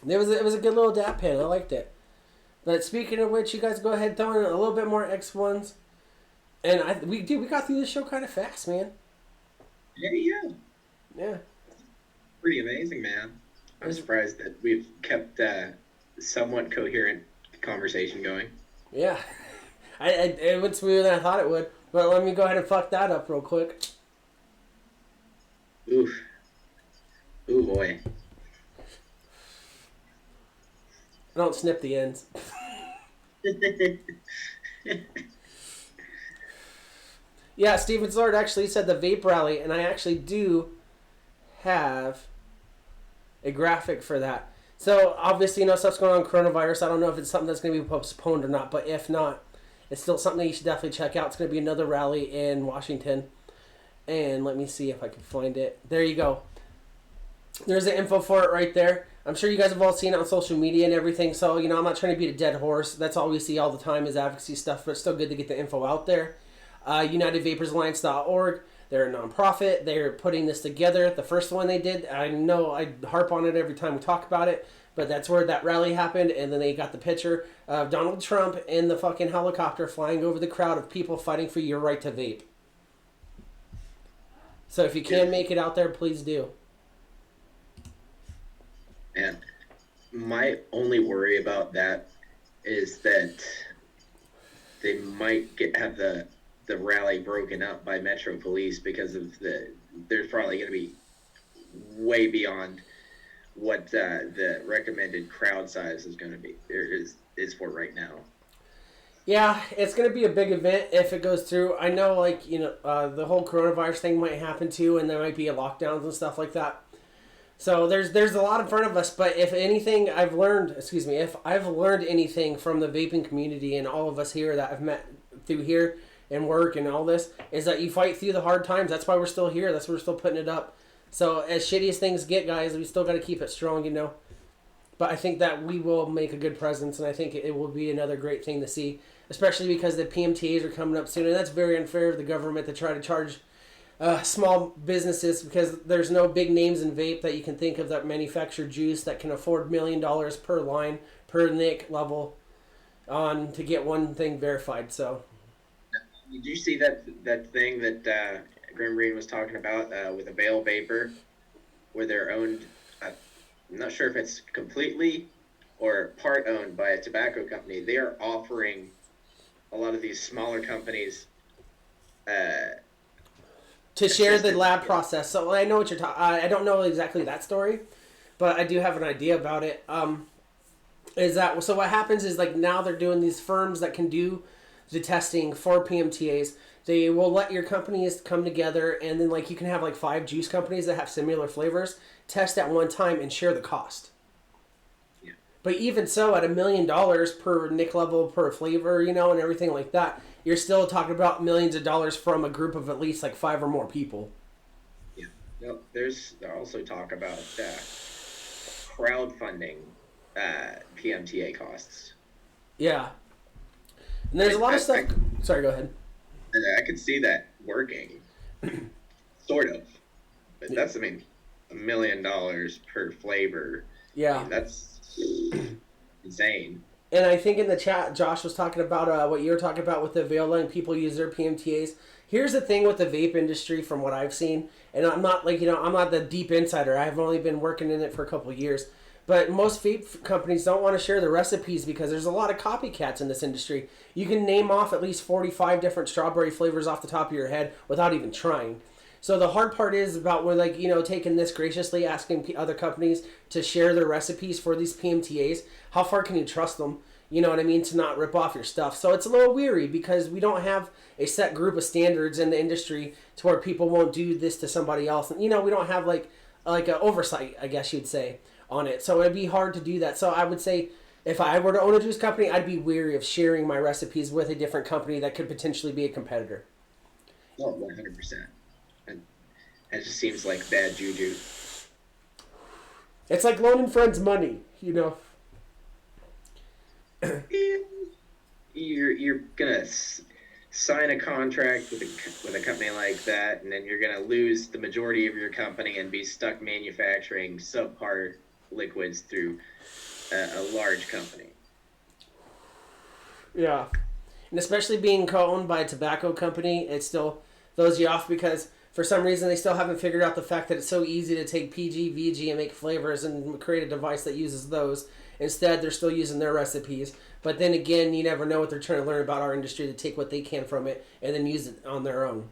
It was a good little dap pen. I liked it. But speaking of which, you guys go ahead and throw in a little bit more X1s. And we got through this show kind of fast, man. Yeah. Pretty amazing, man. I'm surprised that we've kept somewhat coherent conversation going. Yeah. It went smoother than I thought it would. But let me go ahead and fuck that up real quick. Oof. Ooh, boy. I don't snip the ends. Yeah, Steven Zord actually said the vape rally, and I actually do have a graphic for that. So, obviously, stuff's going on coronavirus. I don't know if it's something that's going to be postponed or not, but if not, it's still something that you should definitely check out. It's going to be another rally in Washington. And let me see if I can find it. There you go. There's the info for it right there. I'm sure you guys have all seen it on social media and everything, so, I'm not trying to beat a dead horse. That's all we see all the time is advocacy stuff, but it's still good to get the info out there. UnitedVaporsAlliance.org. They're a nonprofit. They're putting this together. The first one they did, I know I harp on it every time we talk about it, but that's where that rally happened, and then they got the picture of Donald Trump in the fucking helicopter flying over the crowd of people fighting for your right to vape. So if you can make it out there, please do. And my only worry about that is that they might have the rally broken up by Metro Police because of there's probably going to be way beyond what the recommended crowd size is going to be is for right now. Yeah, it's going to be a big event if it goes through. I know, the whole coronavirus thing might happen too, and there might be lockdowns and stuff like that. So there's a lot in front of us, but if anything if I've learned anything from the vaping community and all of us here that I've met through here and work and all this, is that you fight through the hard times. That's why we're still here. That's why we're still putting it up. So as shitty as things get, guys, we still got to keep it strong, But I think that we will make a good presence, and I think it will be another great thing to see, especially because the PMTAs are coming up soon, and that's very unfair of the government to try to charge small businesses, because there's no big names in vape that you can think of that manufacture juice that can afford $1 million per line, per nic level, to get one thing verified. So, did you see that thing that Grim Green was talking about with a Veil Vapor, where they're owned? I'm not sure if it's completely or part owned by a tobacco company. They are offering a lot of these smaller companies to share the lab process. So I know what you're talking. I don't know exactly that story, but I do have an idea about it. Is that so? What happens is now they're doing these firms that can do the testing for PMTAs. They will let your companies come together, and then you can have 5 juice companies that have similar flavors test at one time and share the cost. Yeah. But even so, at $1 million per Nick level per flavor, you know, and everything like that, you're still talking about millions of dollars from a group of at least like 5 or more people. Yeah. No, there's also talk about crowdfunding PMTA costs. Yeah. And there's a lot of stuff. Sorry, go ahead. I could see that working, sort of. But that's, I mean, $1 million per flavor. Yeah. I mean, that's insane. And I think in the chat, Josh was talking about what you were talking about with the veil letting people use their PMTAs. Here's the thing with the vape industry, from what I've seen, and I'm not like, you know, I'm not the deep insider. I've only been working in it for a couple of years. But most vape companies don't want to share the recipes because there's a lot of copycats in this industry. You can name off at least 45 different strawberry flavors off the top of your head without even trying. So the hard part is about where, like, you know, taking this graciously, asking other companies to share their recipes for these PMTAs. How far can you trust them? You know what I mean? To not rip off your stuff. So it's a little weary because we don't have a set group of standards in the industry to where people won't do this to somebody else. And, you know, we don't have like an oversight, I guess you'd say, on it. So it'd be hard to do that. So I would say if I were to own a juice company, I'd be weary of sharing my recipes with a different company that could potentially be a competitor. Oh, 100%. And it just seems like bad juju. It's like loaning friends money, you know. You're gonna sign a contract with a company like that, and then you're gonna lose the majority of your company and be stuck manufacturing subpar liquids through a large company. Yeah, and especially being co-owned by a tobacco company, it still throws you off because for some reason they still haven't figured out the fact that it's so easy to take PG, VG, and make flavors and create a device that uses those. Instead, they're still using their recipes. But then again, you never know what they're trying to learn about our industry to take what they can from it and then use it on their own.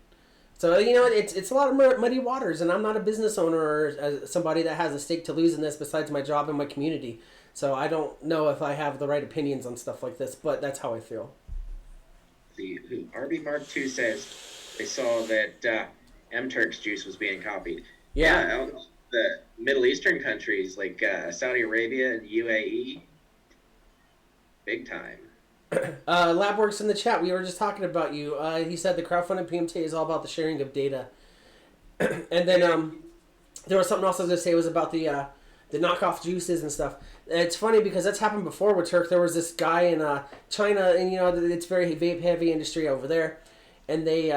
So, you know, it's a lot of muddy waters, and I'm not a business owner or somebody that has a stake to lose in this besides my job and my community. So I don't know if I have the right opinions on stuff like this, but that's how I feel. The RB Mark II says they saw that M-Turk's juice was being copied. Yeah. The Middle Eastern countries like Saudi Arabia and UAE, big time. Labworks in the chat, we were just talking about you. He said the crowdfunding PMTA is all about the sharing of data. And then there was something else I was going to say was about the knockoff juices and stuff. It's funny because that's happened before with Turk. There was this guy in China, and you know, it's very vape heavy industry over there. And they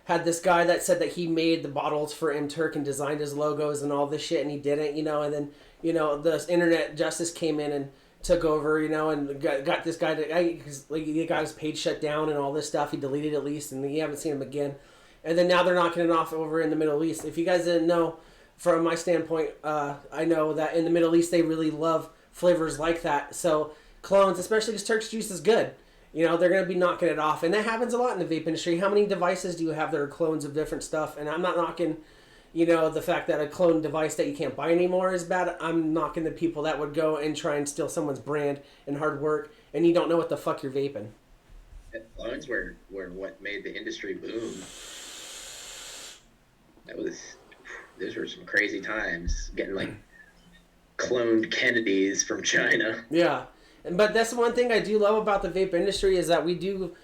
had this guy that said that he made the bottles for M-Turk and designed his logos and all this shit, and he didn't, you know. And then, you know, the internet justice came in and took over, you know, and got this guy to, like, he got his page shut down and all this stuff. He deleted at least, and you haven't seen him again. And then now they're knocking it off over in the Middle East. If you guys didn't know, from my standpoint, I know that in the Middle East they really love flavors like that. So clones, especially because Turk's juice is good, you know, they're going to be knocking it off. And that happens a lot in the vape industry. How many devices do you have that are clones of different stuff? And I'm not knocking, you know, the fact that a clone device that you can't buy anymore is bad. I'm knocking the people that would go and try and steal someone's brand and hard work, and you don't know what the fuck you're vaping. Clones were what made the industry boom. Those were some crazy times, getting like cloned Kennedys from China. Yeah, but that's the one thing I do love about the vape industry is that we do.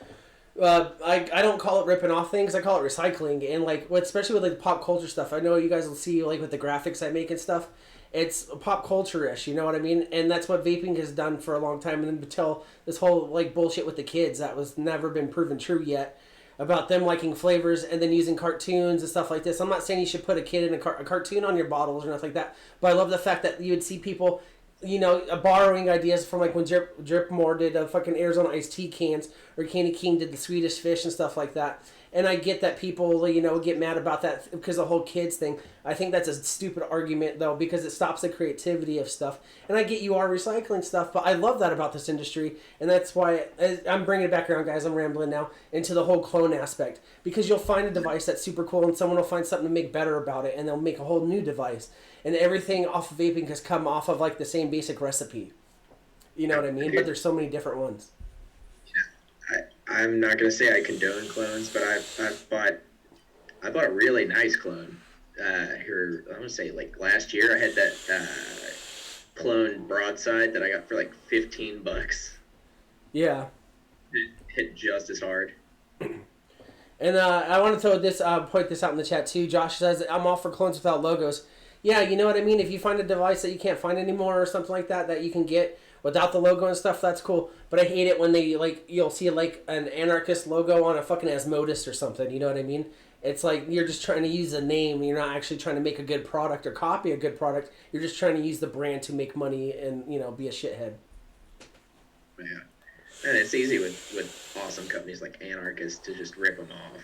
I don't call it ripping off things. I call it recycling, and like especially with like pop culture stuff. I know you guys will see like with the graphics I make and stuff. It's pop culture-ish, you know what I mean? And that's what vaping has done for a long time. And then until this whole like bullshit with the kids that was never been proven true yet. About them liking flavors and then using cartoons and stuff like this. I'm not saying you should put a kid in a cartoon on your bottles or nothing like that, but I love the fact that you would see people, you know, borrowing ideas from like when Drip More did fucking Arizona iced tea cans, or Candy King did the Swedish Fish and stuff like that. And I get that people, you know, get mad about that because the whole kids thing. I think that's a stupid argument, though, because it stops the creativity of stuff. And I get you are recycling stuff, but I love that about this industry. And that's why I'm bringing it back around, guys. I'm rambling now into the whole clone aspect. Because you'll find a device that's super cool and someone will find something to make better about it. And they'll make a whole new device. And everything off of vaping has come off of like the same basic recipe. You know what I mean? But there's so many different ones. I'm not gonna say I condone clones, but I bought a really nice clone. Here, I want to say like last year I had that clone broadside that I got for like $15. Yeah. It hit just as hard. And I want to throw this, point this out in the chat too. Josh says, I'm all for clones without logos. Yeah, you know what I mean? If you find a device that you can't find anymore or something like that, that you can get without the logo and stuff, that's cool. But I hate it when they, like, you'll see, like, an anarchist logo on a fucking Asmodus or something. You know what I mean? It's like you're just trying to use a name. You're not actually trying to make a good product or copy a good product. You're just trying to use the brand to make money and, you know, be a shithead. Yeah. And it's easy with awesome companies like Anarchist to just rip them off.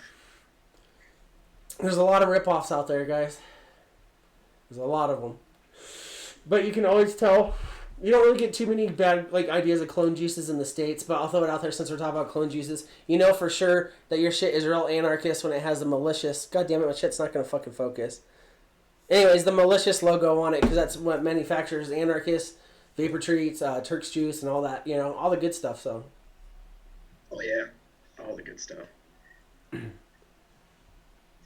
There's a lot of rip-offs out there, guys. There's a lot of them. But you can always tell. You don't really get too many bad like ideas of clone juices in the States, but I'll throw it out there since we're talking about clone juices. You know for sure that your shit is real anarchist when it has the malicious... God damn it, my shit's not going to fucking focus. Anyways, the malicious logo on it, because that's what manufactures anarchist, vapor treats, Turk's juice, and all that, you know, all the good stuff, so... Oh, yeah. All the good stuff. Let's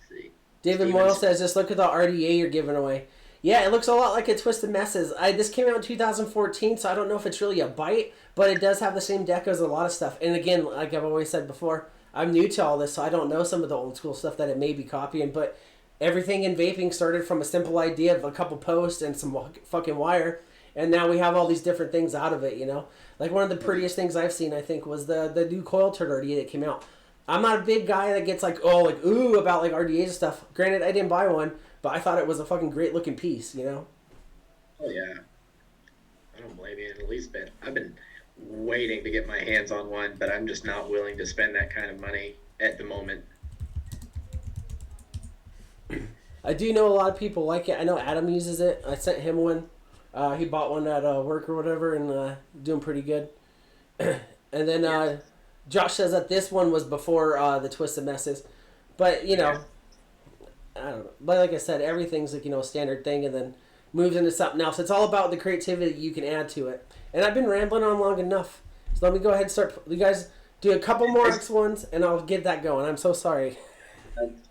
see. David Moyle says, just look at the RDA you're giving away. Yeah, it looks a lot like a Twisted Messes. This came out in 2014, so I don't know if it's really a bite, but it does have the same deck as a lot of stuff. And again, like I've always said before, I'm new to all this, so I don't know some of the old school stuff that it may be copying, but everything in vaping started from a simple idea of a couple posts and some fucking wire, and now we have all these different things out of it, you know? Like one of the prettiest things I've seen, I think, was the new coil turd RDA that came out. I'm not a big guy that gets like, oh, like, ooh, about like RDAs and stuff. Granted, I didn't buy one, but I thought it was a fucking great looking piece, you know? Oh, yeah. I don't blame you in the least bit. I've been waiting to get my hands on one, but I'm just not willing to spend that kind of money at the moment. I do know a lot of people like it. I know Adam uses it. I sent him one. He bought one at work or whatever and doing pretty good. And then Josh says that this one was before the Twisted Messes. But, you know, I don't know. But like I said, everything's like, you know, a standard thing and then moves into something else. It's all about the creativity you can add to it. And I've been rambling on long enough. So let me go ahead and start. You guys do a couple more X1s and I'll get that going. I'm so sorry.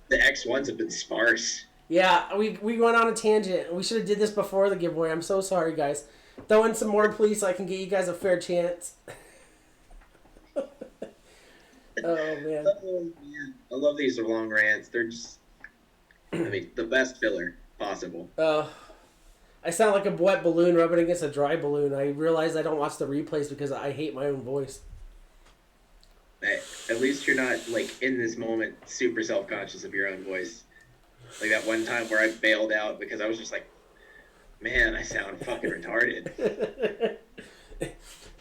The X1s have been sparse. Yeah, we went on a tangent. We should have did this before the giveaway. I'm so sorry, guys. Throw in some more, please, so I can get you guys a fair chance. Oh, man. Oh, man. I love these long rants. They're just, I mean, the best filler possible. I sound like a wet balloon rubbing against a dry balloon. I realize I don't watch the replays because I hate my own voice. Hey, at least you're not, like, in this moment, super self-conscious of your own voice. Like that one time where I bailed out because I was just like, man, I sound fucking retarded.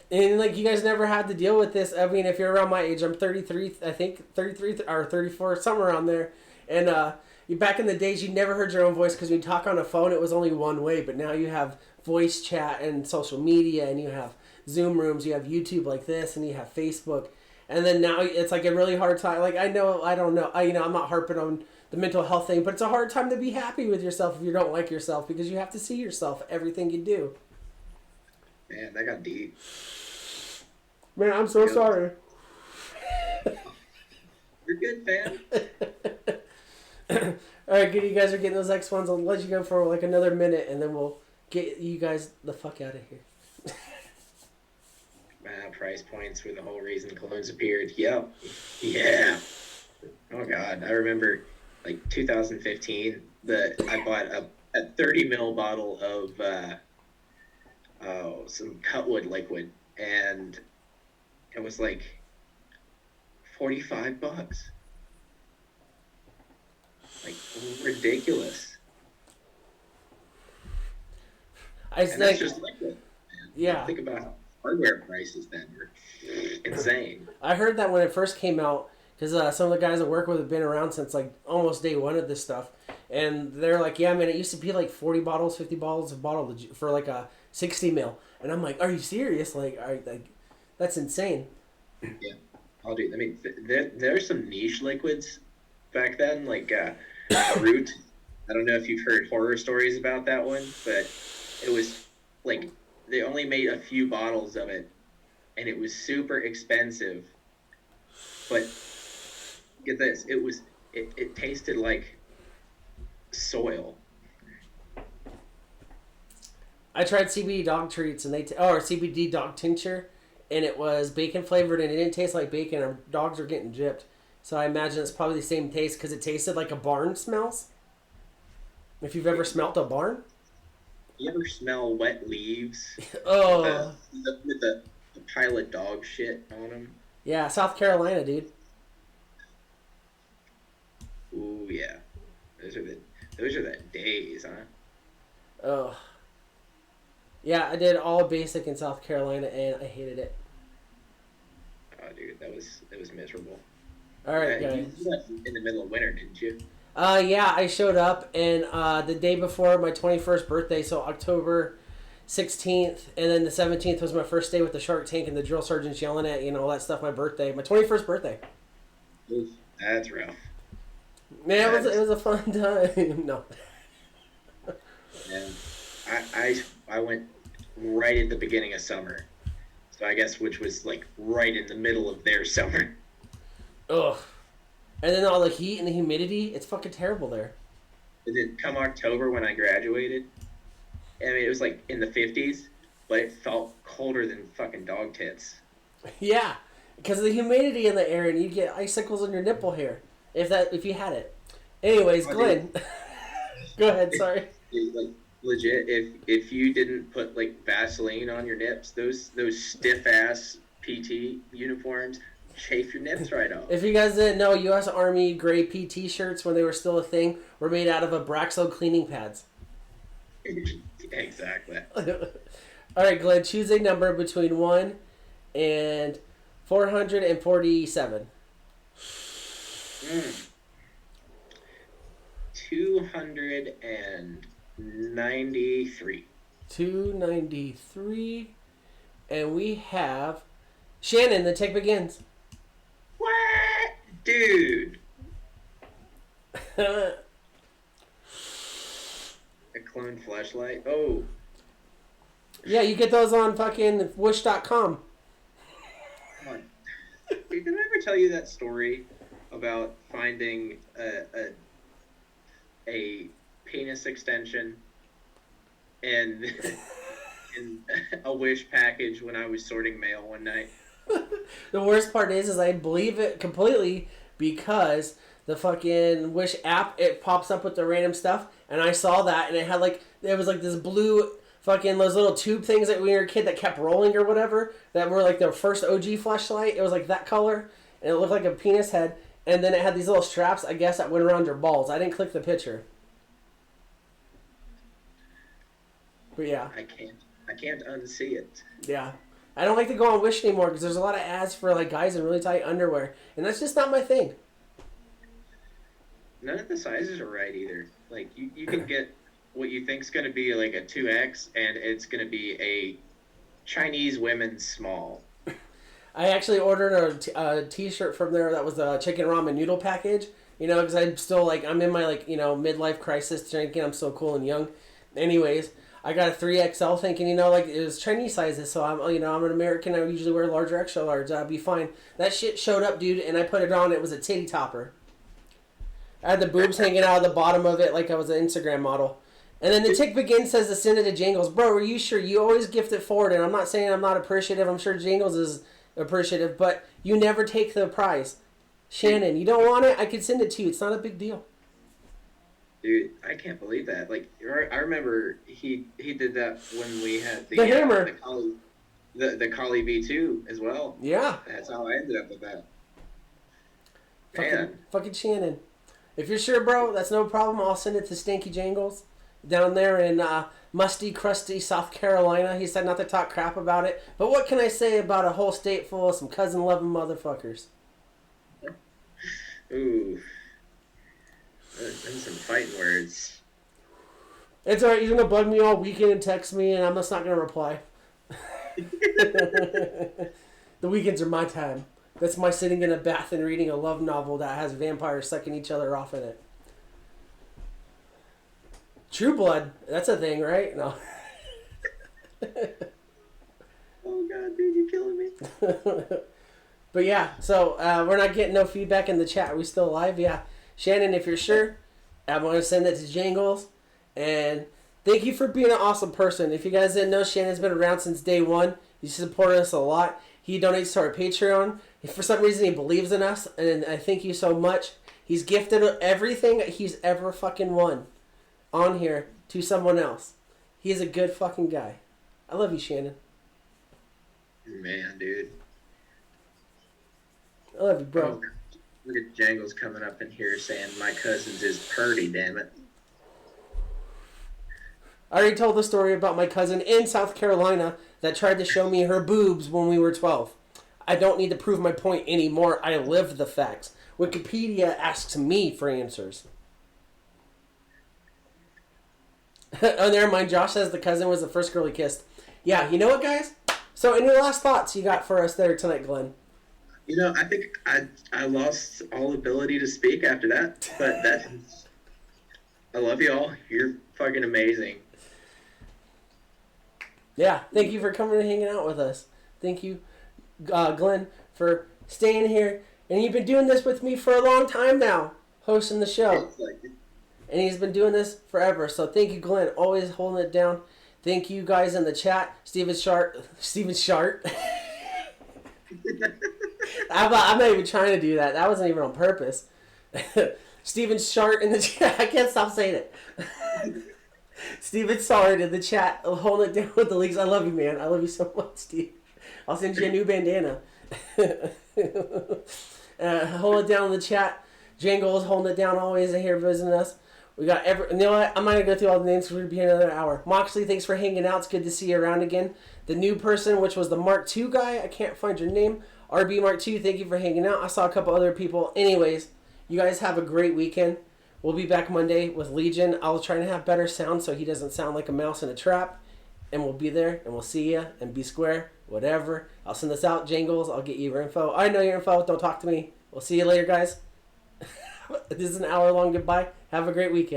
And like you guys never had to deal with this. I mean, if you're around my age, I'm 33, I think 33 or 34, somewhere around there. And back in the days, you never heard your own voice because when you talk on a phone, it was only one way. But now you have voice chat and social media, and you have Zoom rooms, you have YouTube like this, and you have Facebook. And then now it's like a really hard time. Like I don't know. I'm not harping on the mental health thing, but it's a hard time to be happy with yourself if you don't like yourself because you have to see yourself everything you do. Man, that got deep. Man, I'm so sorry. You're good, fam. Alright, good. You guys are getting those X1s. I'll let you go for like another minute and then we'll get you guys the fuck out of here. Price points were the whole reason colognes appeared. Yep. Yeah. Oh, God. I remember, like, 2015, I bought a 30 ml bottle of some Cutwood liquid, and it was, like, $45. Like, ridiculous. That's just liquid. Yeah. Think about how hardware prices then were insane. I heard that when it first came out, because some of the guys I work with have been around since like almost day one of this stuff, and they're like, "Yeah, man, it used to be like 40 bottles, 50 bottles a bottle for like a 60 mil," and I'm like, "Are you serious? Like that's insane." Yeah, I'll do. I mean, there's some niche liquids back then, like Root. I don't know if you've heard horror stories about that one, but it was like they only made a few bottles of it, and it was super expensive. But get this, it tasted like soil. I tried CBD dog treats and or CBD dog tincture, and it was bacon flavored and it didn't taste like bacon. Our dogs are getting gypped, so I imagine it's probably the same taste because it tasted like a barn smells. If you've ever smelt a barn. You ever smell wet leaves? Oh. With the pile of dog shit on them? Yeah, South Carolina, dude. Ooh, yeah. Those are the days, huh? Oh. Yeah, I did all basic in South Carolina and I hated it. Oh, dude, it was miserable. All right, You guys. left in the middle of winter, didn't you? Yeah, I showed up and the day before my 21st birthday, so October 16th, and then the 17th was my first day with the Shark Tank and the drill sergeants yelling at, all that stuff, my birthday. My 21st birthday. Oof, that's rough. Man, it was a fun time. No. And I went right at the beginning of summer. So I guess which was like right in the middle of their summer. Ugh. And then all the heat and the humidity, it's fucking terrible there. And then come October when I graduated, I mean, it was like in the 50s, but it felt colder than fucking dog tits. Yeah, because of the humidity in the air, and you get icicles on your nipple hair if you had it. Anyways, Glenn, go ahead. Sorry. Like legit, if you didn't put like Vaseline on your nips, those stiff ass PT uniforms chafe your nips right off. If you guys didn't know, U.S. Army gray PT shirts when they were still a thing were made out of Abraxo cleaning pads. Exactly. All right, Glenn, choose a number between 1 and 447. 293. 293. And we have Shannon, the tick begins. What? Dude. A clone flashlight? Oh. Yeah, you get those on fucking wish.com. Come on. Did I ever tell you that story about finding a penis extension in a Wish package when I was sorting mail one night? The worst part is I believe it completely because the fucking Wish app, it pops up with the random stuff, and I saw that, and it had it was like this blue fucking those little tube things that when you were a kid that kept rolling or whatever, that were like their first OG flashlight. It was like that color, and it looked like a penis head, and then it had these little straps, I guess, that went around your balls. I didn't click the picture. But yeah. I can't unsee it. Yeah. I don't like to go on Wish anymore because there's a lot of ads for like guys in really tight underwear, and that's just not my thing. None of the sizes are right either. Like you can get what you think's going to be like a 2X, and it's going to be a Chinese women's small. I actually ordered a t-shirt from there that was a chicken ramen noodle package, because I'm still I'm in my midlife crisis thinking I'm so cool and young. Anyways, I got a 3XL thinking, it was Chinese sizes, so I'm an American, I usually wear larger, extra large, I'd be fine. That shit showed up, dude, and I put it on, it was a titty topper. I had the boobs hanging out of the bottom of it like I was an Instagram model. And then the tick begins says to send it to Jingles. Bro, are you sure? You always gift it forward, and I'm not saying I'm not appreciative, I'm sure Jingles is appreciative, but you never take the prize. Shannon, you don't want it? I could send it to you, it's not a big deal. Dude, I can't believe that. I remember he did that when we had the hammer. The Collie V2 as well. Yeah. That's how I ended up with that. Fucking Shannon. If you're sure, bro, that's no problem. I'll send it to Stinky Jangles down there in musty, crusty South Carolina. He said not to talk crap about it. But what can I say about a whole state full of some cousin-loving motherfuckers? Ooh. There's some fighting words. It's alright. He's going to bug me all weekend and text me, and I'm just not going to reply. The weekends are my time. That's my sitting in a bath and reading a love novel that has vampires sucking each other off in it. True Blood. That's a thing, right? No. Oh, God, dude, you're killing me. But yeah, so we're not getting no feedback in the chat. Are we still live? Yeah. Shannon, if you're sure, I'm going to send it to Jangles. And Thank you for being an awesome person. If you guys didn't know, Shannon's been around since day one. He's supported us a lot. He donates to our Patreon. If for some reason he believes in us, and I thank you so much. He's gifted everything he's ever fucking won on here to someone else. He's a good fucking guy. I love you, Shannon. Man, dude. I love you, bro. Oh, look at Jangles coming up in here saying my cousin's is Purdy, damn it. I already told the story about my cousin in South Carolina that tried to show me her boobs when we were 12. I don't need to prove my point anymore. I live the facts. Wikipedia asks me for answers. Oh, never mind. Josh says the cousin was the first girl he kissed. Yeah, you know what, guys? So, any last thoughts you got for us there tonight, Glenn? You know, I think I lost all ability to speak after that, but I love you all. You're fucking amazing. Yeah, thank you for coming and hanging out with us. Thank you, Glenn, for staying here. And you've been doing this with me for a long time now, hosting the show. And he's been doing this forever. So thank you, Glenn, always holding it down. Thank you guys in the chat. Steven Shart. I'm not even trying to do that. That wasn't even on purpose. Steven Shart in the chat. I can't stop saying it. Steven Shart in the chat. Holding it down with the leaks. I love you, man. I love you so much, Steve. I'll send you a new bandana. Hold it down in the chat. Jangles holding it down always here visiting us. We got you know what? I'm not going to go through all the names because we're going to be here another hour. Moxley, thanks for hanging out. It's good to see you around again. The new person, which was the Mark II guy. I can't find your name. RB Mark II, thank you for hanging out. I saw a couple other people. Anyways, you guys have a great weekend. We'll be back Monday with Legion. I'll try to have better sound so he doesn't sound like a mouse in a trap. And we'll be there, and we'll see you, and be square, whatever. I'll send this out, Jangles. I'll get you your info. I know your info. Don't talk to me. We'll see you later, guys. This is an hour-long goodbye. Have a great weekend.